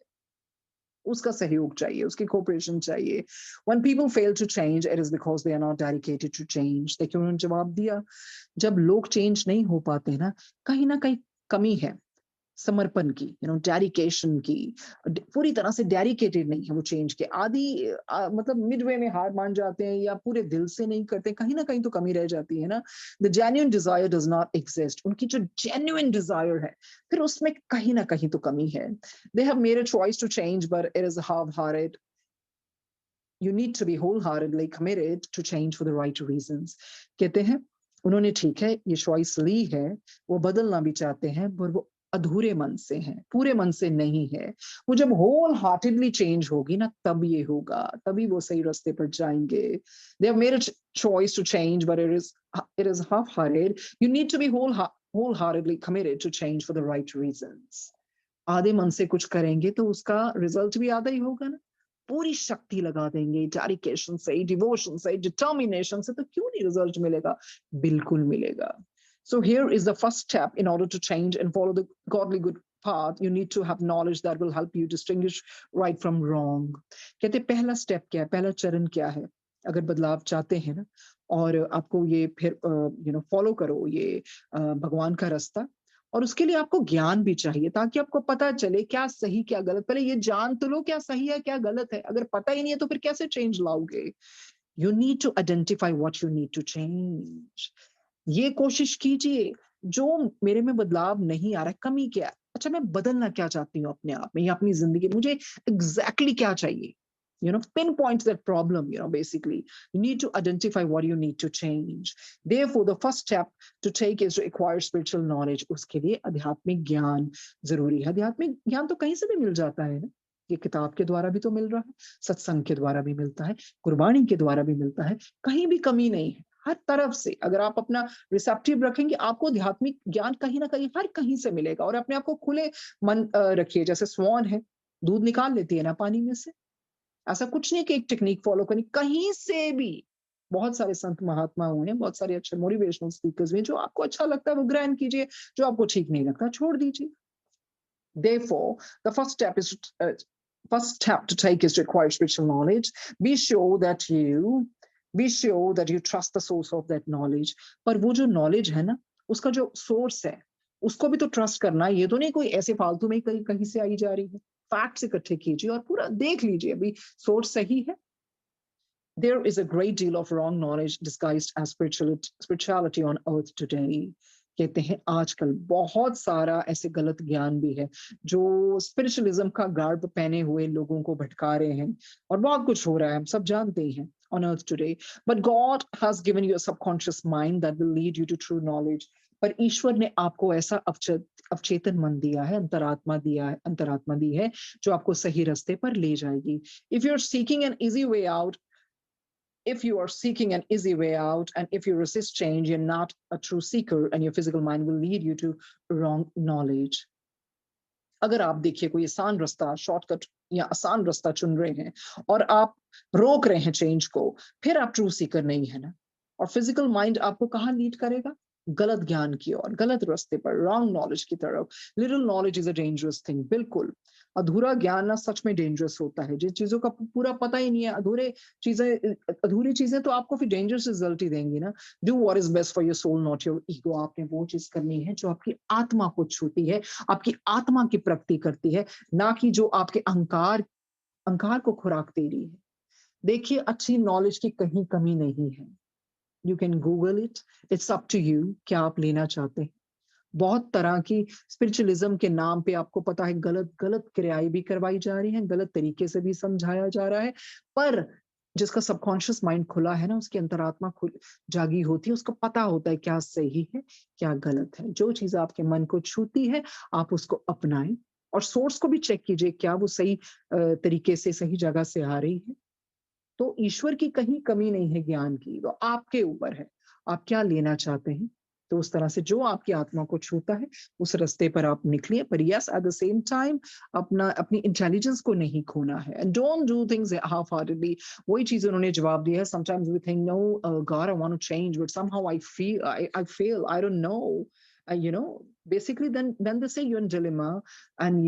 उसका सहयोग चाहिए, उसकी कोऑपरेशन चाहिए। When people fail to change, it is because they are not dedicated to change। देखिए उन्होंने जवाब दिया, जब लोग चेंज नहीं हो पाते ना कहीं कमी है समर्पण की, यू नो, डेडिकेशन की। पूरी तरह से डेडिकेटेड नहीं है वो चेंज के, आदि मतलब मिडवे में हार मान जाते हैं, या पूरे दिल से नहीं करते, कहीं ना कहीं तो कमी रह जाती है ना। The genuine desire does not exist. उनकी जो जेन्युइन डिजायर है, फिर उसमें कहीं ना कहीं तो कमी है। They have made a choice to change, but it is half hearted. You need to be wholeheartedly committed to change for the right reasons। कहते हैं उन्होंने, ठीक है ये चॉइस ली है, वो बदलना भी चाहते हैं, पर वो अधूरे मन से हैं, पूरे मन से नहीं है। वो जब होल हार्टेडली चेंज होगी ना, तब ये होगा, तभी वो सही रास्ते पर जाएंगे। They have made a choice to change, but it is half hearted. You need to be wholeheartedly committed to change for the right reasons। आधे मन से कुछ करेंगे तो उसका रिजल्ट भी आधा ही होगा ना। पूरी शक्ति लगा देंगे, डेडिकेशन से, डिवोशन से, डिटर्मिनेशन से, तो क्यों नहीं रिजल्ट मिलेगा? बिल्कुल मिलेगा। So here is the first step in order to change and follow the godly good path. You need to have knowledge that will help you distinguish right from wrong। कहते पहला step क्या है, पहला चरण क्या है? अगर बदलाव चाहते हैं ना, और आपको ये फिर यू नो फॉलो करो ये भगवान का रास्ता, और उसके लिए आपको ज्ञान भी चाहिए, ताकि आपको पता चले क्या सही क्या गलत। पहले ये जान तो लो क्या सही है क्या गलत है। अगर पता ही नहीं है तो फिर कैसे चेंज लाओगे? You need to identify what you need to change. ये कोशिश कीजिए, जो मेरे में बदलाव नहीं आ रहा, कमी क्या है, अच्छा मैं बदलना क्या चाहती हूँ अपने आप में या अपनी ज़िंदगी में, मुझे एग्ज़ैक्टली क्या चाहिए? Pinpoint that problem, basically. You need to identify what you need to change. Therefore, the first step to take is to acquire spiritual knowledge. उसके लिए आध्यात्मिक ज्ञान ज़रूरी है। आध्यात्मिक ज्ञान तो कहीं से भी मिल जाता है ना। ये किताब के द्वारा भी तो मिल रहा है, सत्संग के द्वारा भी मिलता है, गुरबाणी के द्वारा भी मिलता है, कहीं भी कमी नहीं है। हर तरफ से अगर आप अपना रिसेप्टिव रखेंगे, आपको आध्यात्मिक ज्ञान कहीं न कहीं हर कहीं से मिलेगा और अपने आप को खुले मन रखिए। जैसे स्वान है, दूध निकाल लेती है ना पानी में से। ऐसा कुछ नहीं कि एक टेक्निक फॉलो करनी, कहीं से भी बहुत सारे संत महात्मा हुए हैं, बहुत सारे अच्छे मोटिवेशनल स्पीकर्स हुए हैं, जो आपको अच्छा लगता है वो ग्रहण कीजिए, जो आपको ठीक नहीं लगता छोड़ दीजिए। Therefore, the first step to take is to acquire spiritual knowledge. Be sure that you be sure that you trust the source of that knowledge. पर वो जो knowledge है ना, उसका जो source है, उसको भी तो trust करना है। ये तो नहीं कोई ऐसे फालतू में कहीं कहीं से आई जा रही है। फैक्ट्स इकट्ठे कीजिए और पूरा देख लीजिए अभी सोर्स सही है। There is a great deal of wrong knowledge disguised as spirituality on earth today. कहते हैं आजकल बहुत सारा ऐसे गलत ज्ञान भी है जो स्पिरिचुअलिज्म का गार्ब पहने हुए लोगों को भटका रहे हैं और बहुत कुछ हो रहा है, हम सब जानते ही हैं on earth today. But God has given you a subconscious mind that will lead you to true knowledge. पर ईश्वर ने आपको ऐसा अवचेतन मन दिया है, अंतरात्मा दी है जो आपको सही रास्ते पर ले जाएगी। If you're seeking an easy way out, if you are seeking an easy way out and if you resist change, you're not a true seeker and your physical mind will lead you to wrong knowledge. अगर आप देखिए कोई आसान रास्ता, shortcut या आसान रास्ता चुन रहे हैं और आप रोक रहे हैं चेंज को, फिर आप ट्रू सीकर नहीं है ना। और फिजिकल माइंड आपको कहाँ लीड करेगा? गलत ज्ञान की ओर, गलत रास्ते पर, रॉन्ग नॉलेज की तरफ। Little knowledge is a dangerous thing, बिल्कुल। अधूरा ज्ञान ना सच में डेंजरस होता है। जिन चीजों का पूरा पता ही नहीं है, अधूरी चीजें तो आपको फिर डेंजरस रिजल्ट ही देंगी ना। Do what is best for your soul, not your ego. आपने वो चीज करनी है जो आपकी आत्मा को छूती है, आपकी आत्मा की प्रगति करती है, ना कि जो आपके अहंकार को खुराक दे रही है। देखिए अच्छी नॉलेज की कहीं कमी नहीं है। You can Google it, it's up to you क्या आप लेना चाहते हैं। बहुत तरह की स्पिरिचुअलिज्म के नाम पे आपको पता है गलत गलत क्रियाएं भी करवाई जा रही हैं, गलत तरीके से भी समझाया जा रहा है। पर जिसका सबकॉन्शियस माइंड खुला है ना, उसकी अंतरात्मा खुल जागी होती है, उसको पता होता है क्या सही है क्या गलत है। जो चीज आपके मन को छूती है आप उसको अपनाएं और सोर्स को भी चेक कीजिए क्या वो सही तरीके से सही जगह से आ रही है। तो ईश्वर की कहीं कमी नहीं है ज्ञान की, वो आपके ऊपर है, आप क्या लेना चाहते हैं। तो उस तरह से जो आपकी आत्मा को छूता है उस रास्ते पर आप निकलिए, पर yes at the same time अपनी इंटेलिजेंस को नहीं खोना है and don't do things half heartedly. वही चीज उन्होंने जवाब दिया है, sometimes we think no God I want to change but somehow I feel I don't know, basically then they say you're in dilemma and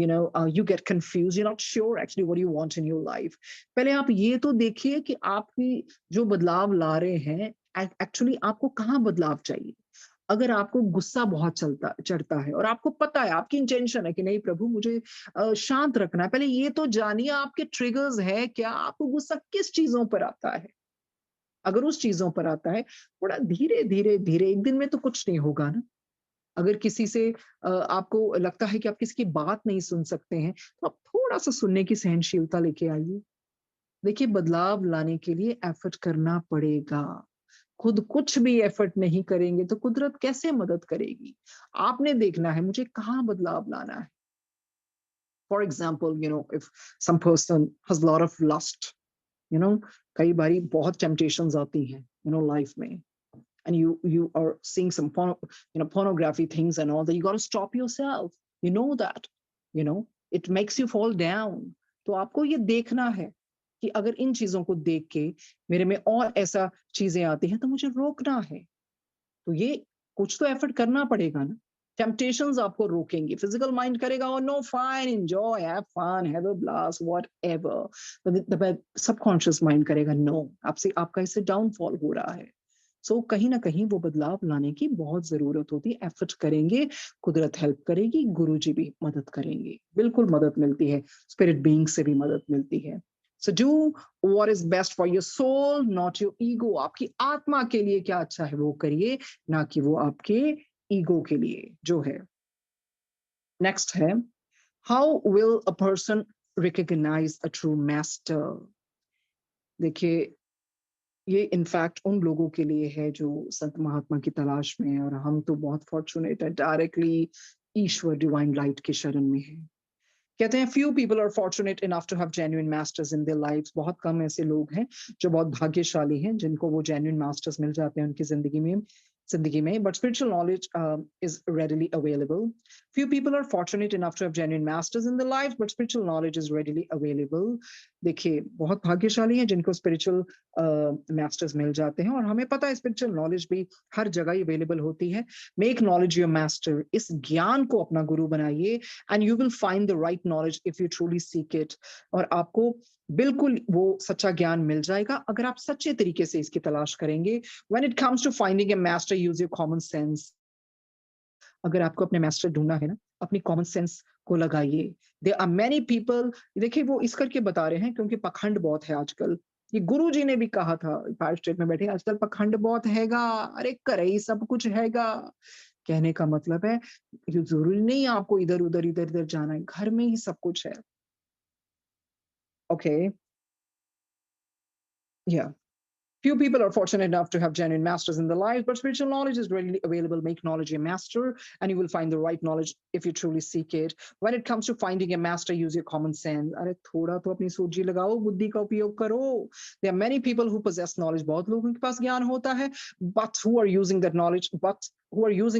you get confused, you're not sure actually what you want in your life. पहले आप ये तो देखिए कि आपकी जो बदलाव ला रहे हैं एक्चुअली आपको कहाँ बदलाव चाहिए। अगर आपको गुस्सा बहुत चढ़ता है और आपको पता है आपकी इंटेंशन है कि नहीं प्रभु मुझे शांत रखना है, पहले ये तो जानिए आपके ट्रिगर्स है क्या, आपको गुस्सा किस चीजों पर आता है। अगर उस चीजों पर आता है थोड़ा धीरे धीरे धीरे, एक दिन में तो कुछ नहीं होगा ना। अगर किसी से आपको लगता है कि आप किसी की बात नहीं सुन सकते हैं, तो आप थोड़ा-सा सुनने की सहनशीलता लेके आइए। देखिए बदलाव लाने के लिए एफर्ट करना पड़ेगा। खुद कुछ भी एफर्ट नहीं करेंगे तो कुदरत कैसे मदद करेगी? आपने देखना है मुझे कहाँ बदलाव लाना है। For example if some person has lot of lust, you know कई बारी बहुत टेम्पटेशंस आती हैं लाइफ में and you are seeing some pornography things and all that, you got to stop yourself, that you know it makes you fall down. तो आपको ये देखना है कि अगर इन चीजों को देख के मेरे में और ऐसा चीजें आती हैं तो मुझे रोकना है। तो ये कुछ तो एफर्ट करना पड़ेगा ना। टेम्पटेशंस आपको रोकेंगे, फिजिकल माइंड करेगा और no fine enjoy have fun have a blast whatever, subconscious mind करेगा नो, आपसे आपका इससे डाउनफॉल हो रहा है। सो कहीं ना कहीं वो बदलाव लाने की बहुत जरूरत होती है। एफर्ट करेंगे, कुदरत हेल्प करेगी, गुरु जी भी मदद करेंगे, बिल्कुल मदद मिलती है, स्पिरिट बीइंग से भी मदद मिलती है। So do what is best for your soul, not your ego. आपकी आत्मा के लिए क्या अच्छा है वो करिए, ना कि वो आपके ईगो के लिए जो है। नेक्स्ट है, how will a person recognize a true master? देखिए, ये इनफैक्ट उन लोगों के लिए है जो संत महात्मा की तलाश में है, और हम तो बहुत फॉर्चुनेट है, डायरेक्टली ईश्वर डिवाइन लाइट के शरण में है। कहते हैं few people are fortunate enough to have genuine masters in their lives। बहुत कम ऐसे लोग हैं जो बहुत भाग्यशाली हैं जिनको वो genuine masters मिल जाते हैं उनकी जिंदगी में, but spiritual knowledge is readily available। Few people are fortunate enough to have genuine masters in their lives, but spiritual knowledge is readily available। देखिए, बहुत भाग्यशाली हैं जिनको spiritual masters मिल जाते हैं, और हमें पता है spiritual knowledge भी हर जगह ही available होती है। Make knowledge your master। इस ज्ञान को अपना गुरु बनाइए, and you will find the right knowledge if you truly seek it। और आपको बिल्कुल वो सच्चा ज्ञान मिल जाएगा अगर आप सच्चे तरीके से इसकी तलाश करेंगे। When it comes to finding a master, use your common sense। अगर आपको अपने मास्टर ढूंढना है ना, अपनी कॉमन सेंस को लगाइए। देयर आर मेनी पीपल, देखिए वो इस करके बता रहे हैं क्योंकि पखंड बहुत है आजकल। ये गुरु जी ने भी कहा था, फायर स्टेट में बैठे, आजकल पखंड बहुत हैगा, अरे करे ही सब कुछ हैगा। कहने का मतलब है, ये जरूरी नहीं है आपको इधर उधर जाना है, घर में ही सब कुछ है। ओके, या few people are fortunate enough to have genuine masters in their lives, but spiritual knowledge is readily available. Make knowledge your master, and you will find the right knowledge if you truly seek it। When it comes to finding a master, use your common sense। अरे थोड़ा तो अपनी सूझी लगाओ, बुद्धि का उपयोग करो। There are many people who possess knowledge। बहुत लोगों के पास ज्ञान होता है, but who are using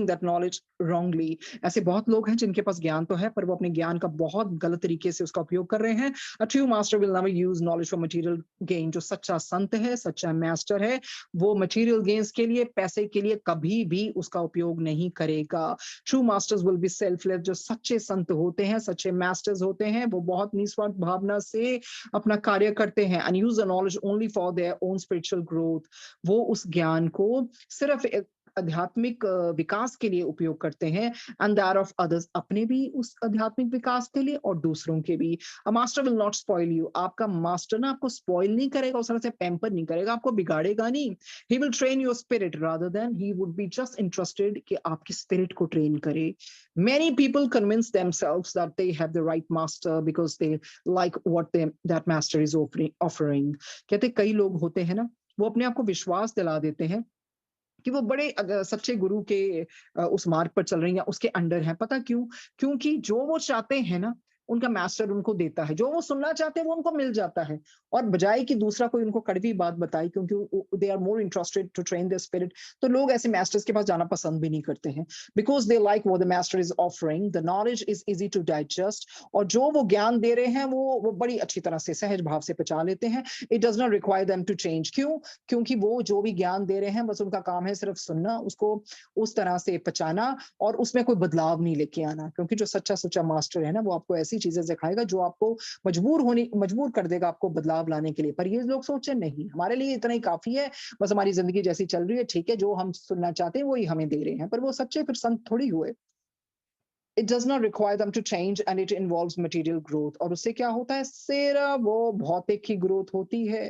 that knowledge wrongly। ऐसे बहुत लोग हैं जिनके पास ज्ञान तो है, पर वो अपने ज्ञान का बहुत गलत तरीके से उसका उपयोग कर रहे हैं। A true master will never use knowledge for material gain। जो सच्चा संत है, सच्चा मास्टर है, वो मटेरियल गेन्स के लिए, पैसे के लिए कभी भी उसका उपयोग नहीं करेगा। True masters will be selfless. जो सच्चे संत होते हैं, सच्चे मास्टर्स होते हैं, वो बहुत निस्वार्थ भावना से अपना कार्य करते हैं, and use the knowledge only for their own spiritual growth. वो उस ज्ञान को सिर्फ आध्यात्मिक विकास के लिए उपयोग करते हैं, एंड दैट ऑफ अदर्स, अपने भी उस आध्यात्मिक विकास के लिए और दूसरों के भी। A master will not spoil you. आपका मास्टर ना आपको स्पॉइल नहीं करेगा, उस तरह से पैम्पर नहीं करेगा, आपको बिगाड़ेगा नहीं। He will train your spirit rather than he would be just interested कि आपकी स्पिरिट को ट्रेन करे। Many people convince themselves that they have the right master because they like what that master is offering। कहते कई लोग होते हैं ना, वो अपने आप को विश्वास दिला देते हैं कि वो बड़े सच्चे गुरु के उस मार्ग पर चल रही हैं या उसके अंडर हैं। पता क्यों? क्योंकि जो वो चाहते हैं ना, उनका मास्टर उनको देता है। जो वो सुनना चाहते हैं, वो उनको मिल जाता है। और बजाय कि दूसरा कोई उनको कड़वी बात बताए, क्योंकि they are more interested to train their spirit, तो लोग ऐसे मास्टर्स के पास जाना पसंद भी नहीं करते हैं। Because they like what the master is offering, the knowledge is easy to digest. और जो वो ज्ञान दे रहे हैं, वो बड़ी अच्छी तरह से सहज भाव से पचा लेते हैं। It does not require them to change. क्यों? क्योंकि वो जो भी ज्ञान दे रहे हैं, बस उनका काम है सिर्फ सुनना, उसको उस तरह से पचाना, और उसमें कोई बदलाव नहीं लेके आना। क्योंकि जो सच्चा मास्टर है ना, वो आपको ऐसी चीजें सिखाएगा जो आपको मजबूर कर देगा आपको बदलाव लाने के लिए। पर ये लोग सोचे नहीं, हमारे लिए इतना ही काफी है, बस हमारी जिंदगी जैसी चल रही है, ठीक है, जो हम सुनना चाहते हैं वही हमें दे रहे हैं। पर वो सच्चे फिर संत थोड़ी हुए। It does not require them to change, and it involves material growth. और उससे क्या होता है, सिर्फ वो भौतिक की ग्रोथ होती है।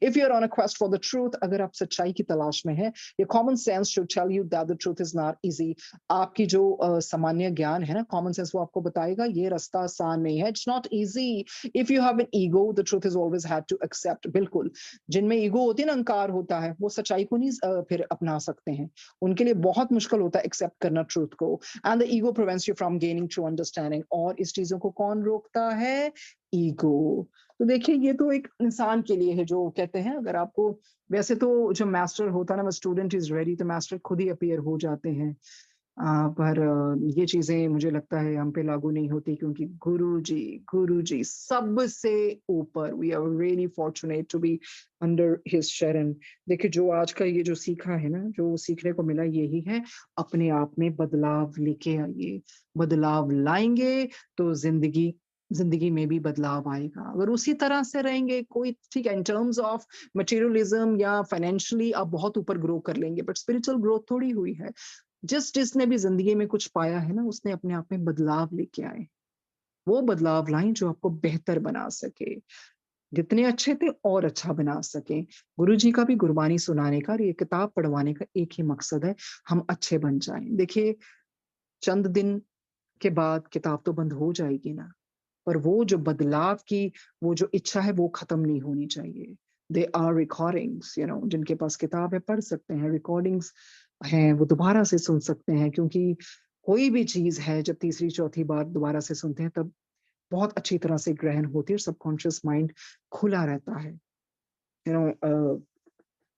If you are on a quest for the truth, अगर आप सच्चाई की तलाश में हैं, ये common sense should tell you that the truth is not easy. आपकी जो सामान्य ज्ञान है ना, कॉमन सेंस वो आपको बताएगा ये रास्ता आसान नहीं है। It's not easy. If you have an ego, the truth is always hard to accept. बिल्कुल, जिनमें ईगो होती है ना, अहंकार होता है, वो सच्चाई को नहीं फिर अपना सकते हैं। उनके लिए बहुत मुश्किल होता है एक्सेप्ट करना ट्रूथ को। And the ego prevents you from gaining true understanding. और इस चीजों को कौन रोकता है? ईगो। तो देखिए, ये तो एक इंसान के लिए है जो कहते हैं, अगर आपको, वैसे तो जो मास्टर होता है ना, स्टूडेंट इज रेडी, तो मास्टर खुद ही अपीयर हो जाते हैं। पर ये चीजें मुझे लगता है हम पे लागू नहीं होती, क्योंकि गुरु जी सबसे ऊपर। We are really fortunate to be under his sharan. देखिए, जो आज का ये जो सीखा है ना, जो सीखने को मिला, यही है, अपने आप में बदलाव लेके आइए। बदलाव लाएंगे तो जिंदगी में भी बदलाव आएगा। अगर उसी तरह से रहेंगे, कोई ठीक है, इन टर्म्स ऑफ मटेरियलिज्म या फाइनेंशियली आप बहुत ऊपर ग्रो कर लेंगे, बट स्पिरिचुअल ग्रोथ थोड़ी हुई है। जिसने भी जिंदगी में कुछ पाया है ना, उसने अपने आप में बदलाव लेके आए। वो बदलाव लाएं जो आपको बेहतर बना सके, जितने अच्छे थे और अच्छा बना सके। गुरु जी का भी गुरबानी सुनाने का और ये किताब पढ़वाने का एक ही मकसद है, हम अच्छे बन जाएं। देखिए, चंद दिन के बाद किताब तो बंद हो जाएगी ना, पर वो जो बदलाव की वो जो इच्छा है वो खत्म नहीं होनी चाहिए। दे आर रिकॉर्डिंग्स जिनके पास किताब है पढ़ सकते हैं, रिकॉर्डिंग्स हैं वो दोबारा से सुन सकते हैं क्योंकि कोई भी चीज़ है जब तीसरी-चौथी बार दोबारा से सुनते हैं तब बहुत अच्छी तरह से ग्रहण होती है और सबकॉन्शियस माइंड खुला रहता है। You know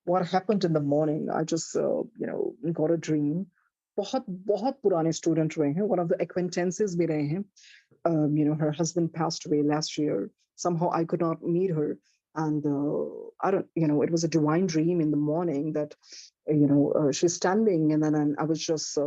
what happened in the morning, I just got a dream. बहुत बहुत पुराने स्टूडेंट रहे हैं, one of the acquaintances भी रहे हैं. Her husband passed away last year. Somehow I could not meet her, and I don't, it was a divine dream in the morning that she's standing, and then I was just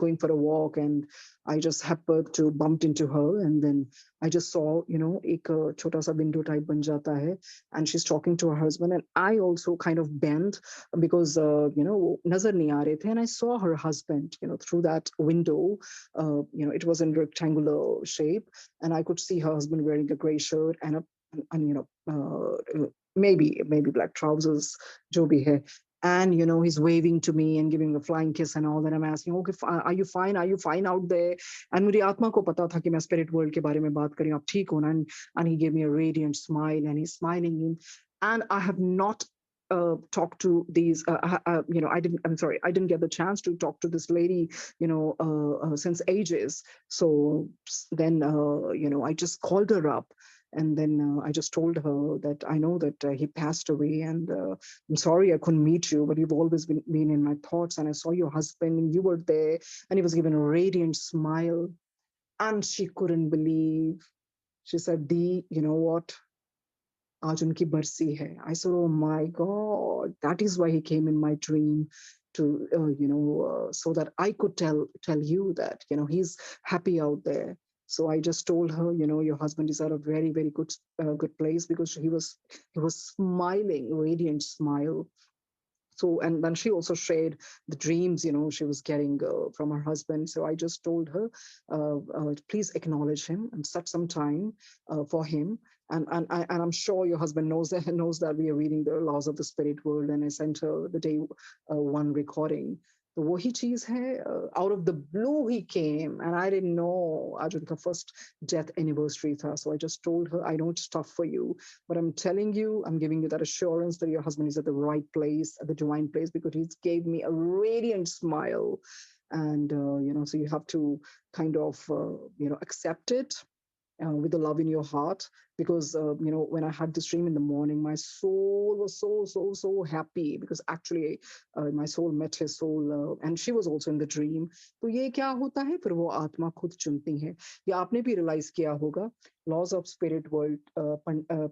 going for a walk, and I just happened to bumped into her, and then I just saw, एक छोटा सा window type बन जाता है, and she's talking to her husband, and I also kind of bent because नजर नहीं आ रहे थे, and I saw her husband, through that window. It was in rectangular shape, and I could see her husband wearing a gray shirt and maybe black trousers, जो भी है. And he's waving to me and giving a flying kiss and all that. I'm asking, okay, are you fine? Are you fine out there? And मेरी आत्मा को पता था कि मैं spirit world के बारे में बात कर रही हूँ, आप ठीक हो ना? And he gave me a radiant smile, and he's smiling in. And I have not talked to these. I'm sorry, I didn't get the chance to talk to this lady, since ages. So then, I just called her up, and then I just told her that I know that he passed away, and I'm sorry I couldn't meet you, but you've always been in my thoughts, and I saw your husband, and you were there, and he was given a radiant smile, and she couldn't believe. She said, Dee, you know what? आज उनकी बरसी है. I said, "Oh my God, that is why he came in my dream to, so that I could tell you that, he's happy out there." So I just told her, your husband is at a very, very good place because he was smiling, radiant smile. So, and then she also shared the dreams she was getting from her husband. So I just told her, please acknowledge him and set some time for him. And I'm sure your husband knows that knows that we are reading the laws of the spirit world, and I sent her the day one recording. तो वही चीज है. Out of the blue he came, and I didn't know आज उनका first death anniversary था. So I just told her, I know it's tough for you, but I'm telling you, I'm giving you that assurance that your husband is at the right place, at the divine place, because he gave me a radiant smile. And, so you have to kind of, accept it with the love in your heart, because when I had this dream in the morning, my soul was so happy, because actually my soul met his soul, and she was also in the dream. तो ये क्या होता है, फिर वो आत्मा खुद चुनती है. ये आपने भी रियलाइज किया होगा लॉज ऑफ स्पिरिट वर्ल्ड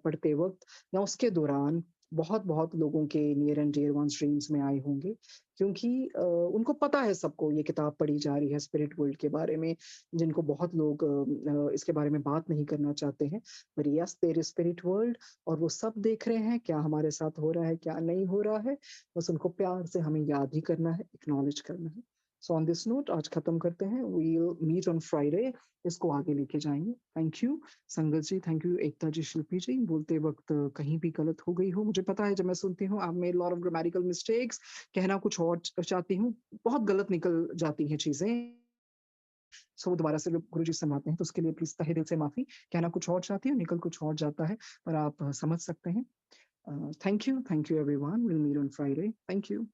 पढ़ते वक्त या उसके दौरान बहुत बहुत लोगों के near and dear ones dreams में आए होंगे, क्योंकि उनको पता है, सबको ये किताब पढ़ी जा रही है स्पिरिट वर्ल्ड के बारे में, जिनको बहुत लोग इसके बारे में बात नहीं करना चाहते हैं. पर yes, there is spirit world, और वो सब देख रहे हैं क्या हमारे साथ हो रहा है, क्या नहीं हो रहा है. बस उनको प्यार से हमें याद ही करना है, एक्नॉलेज करना है. सो ऑन दिस नोट आज खत्म करते हैं. We will meet on Friday, इसको आगे लेके जाएंगे. थैंक यू संगत जी, थैंक यू एकता जी, शिल्पी जी. बोलते वक्त कहीं भी गलत हो गई हो, मुझे पता है, जब मैं सुनती हूँ I made lot of grammatical mistakes, कहना कुछ और चाहती हूँ, बहुत गलत निकल जाती हैं चीजें. सो दोबारा से जब गुरुजी संभालते हैं तो उसके लिए प्लीज तहे दिल से माफी. कहना कुछ और चाहती हूँ, निकल कुछ और जाता है, पर आप समझ सकते हैं. Thank you everyone. Will meet on Friday. Thank you.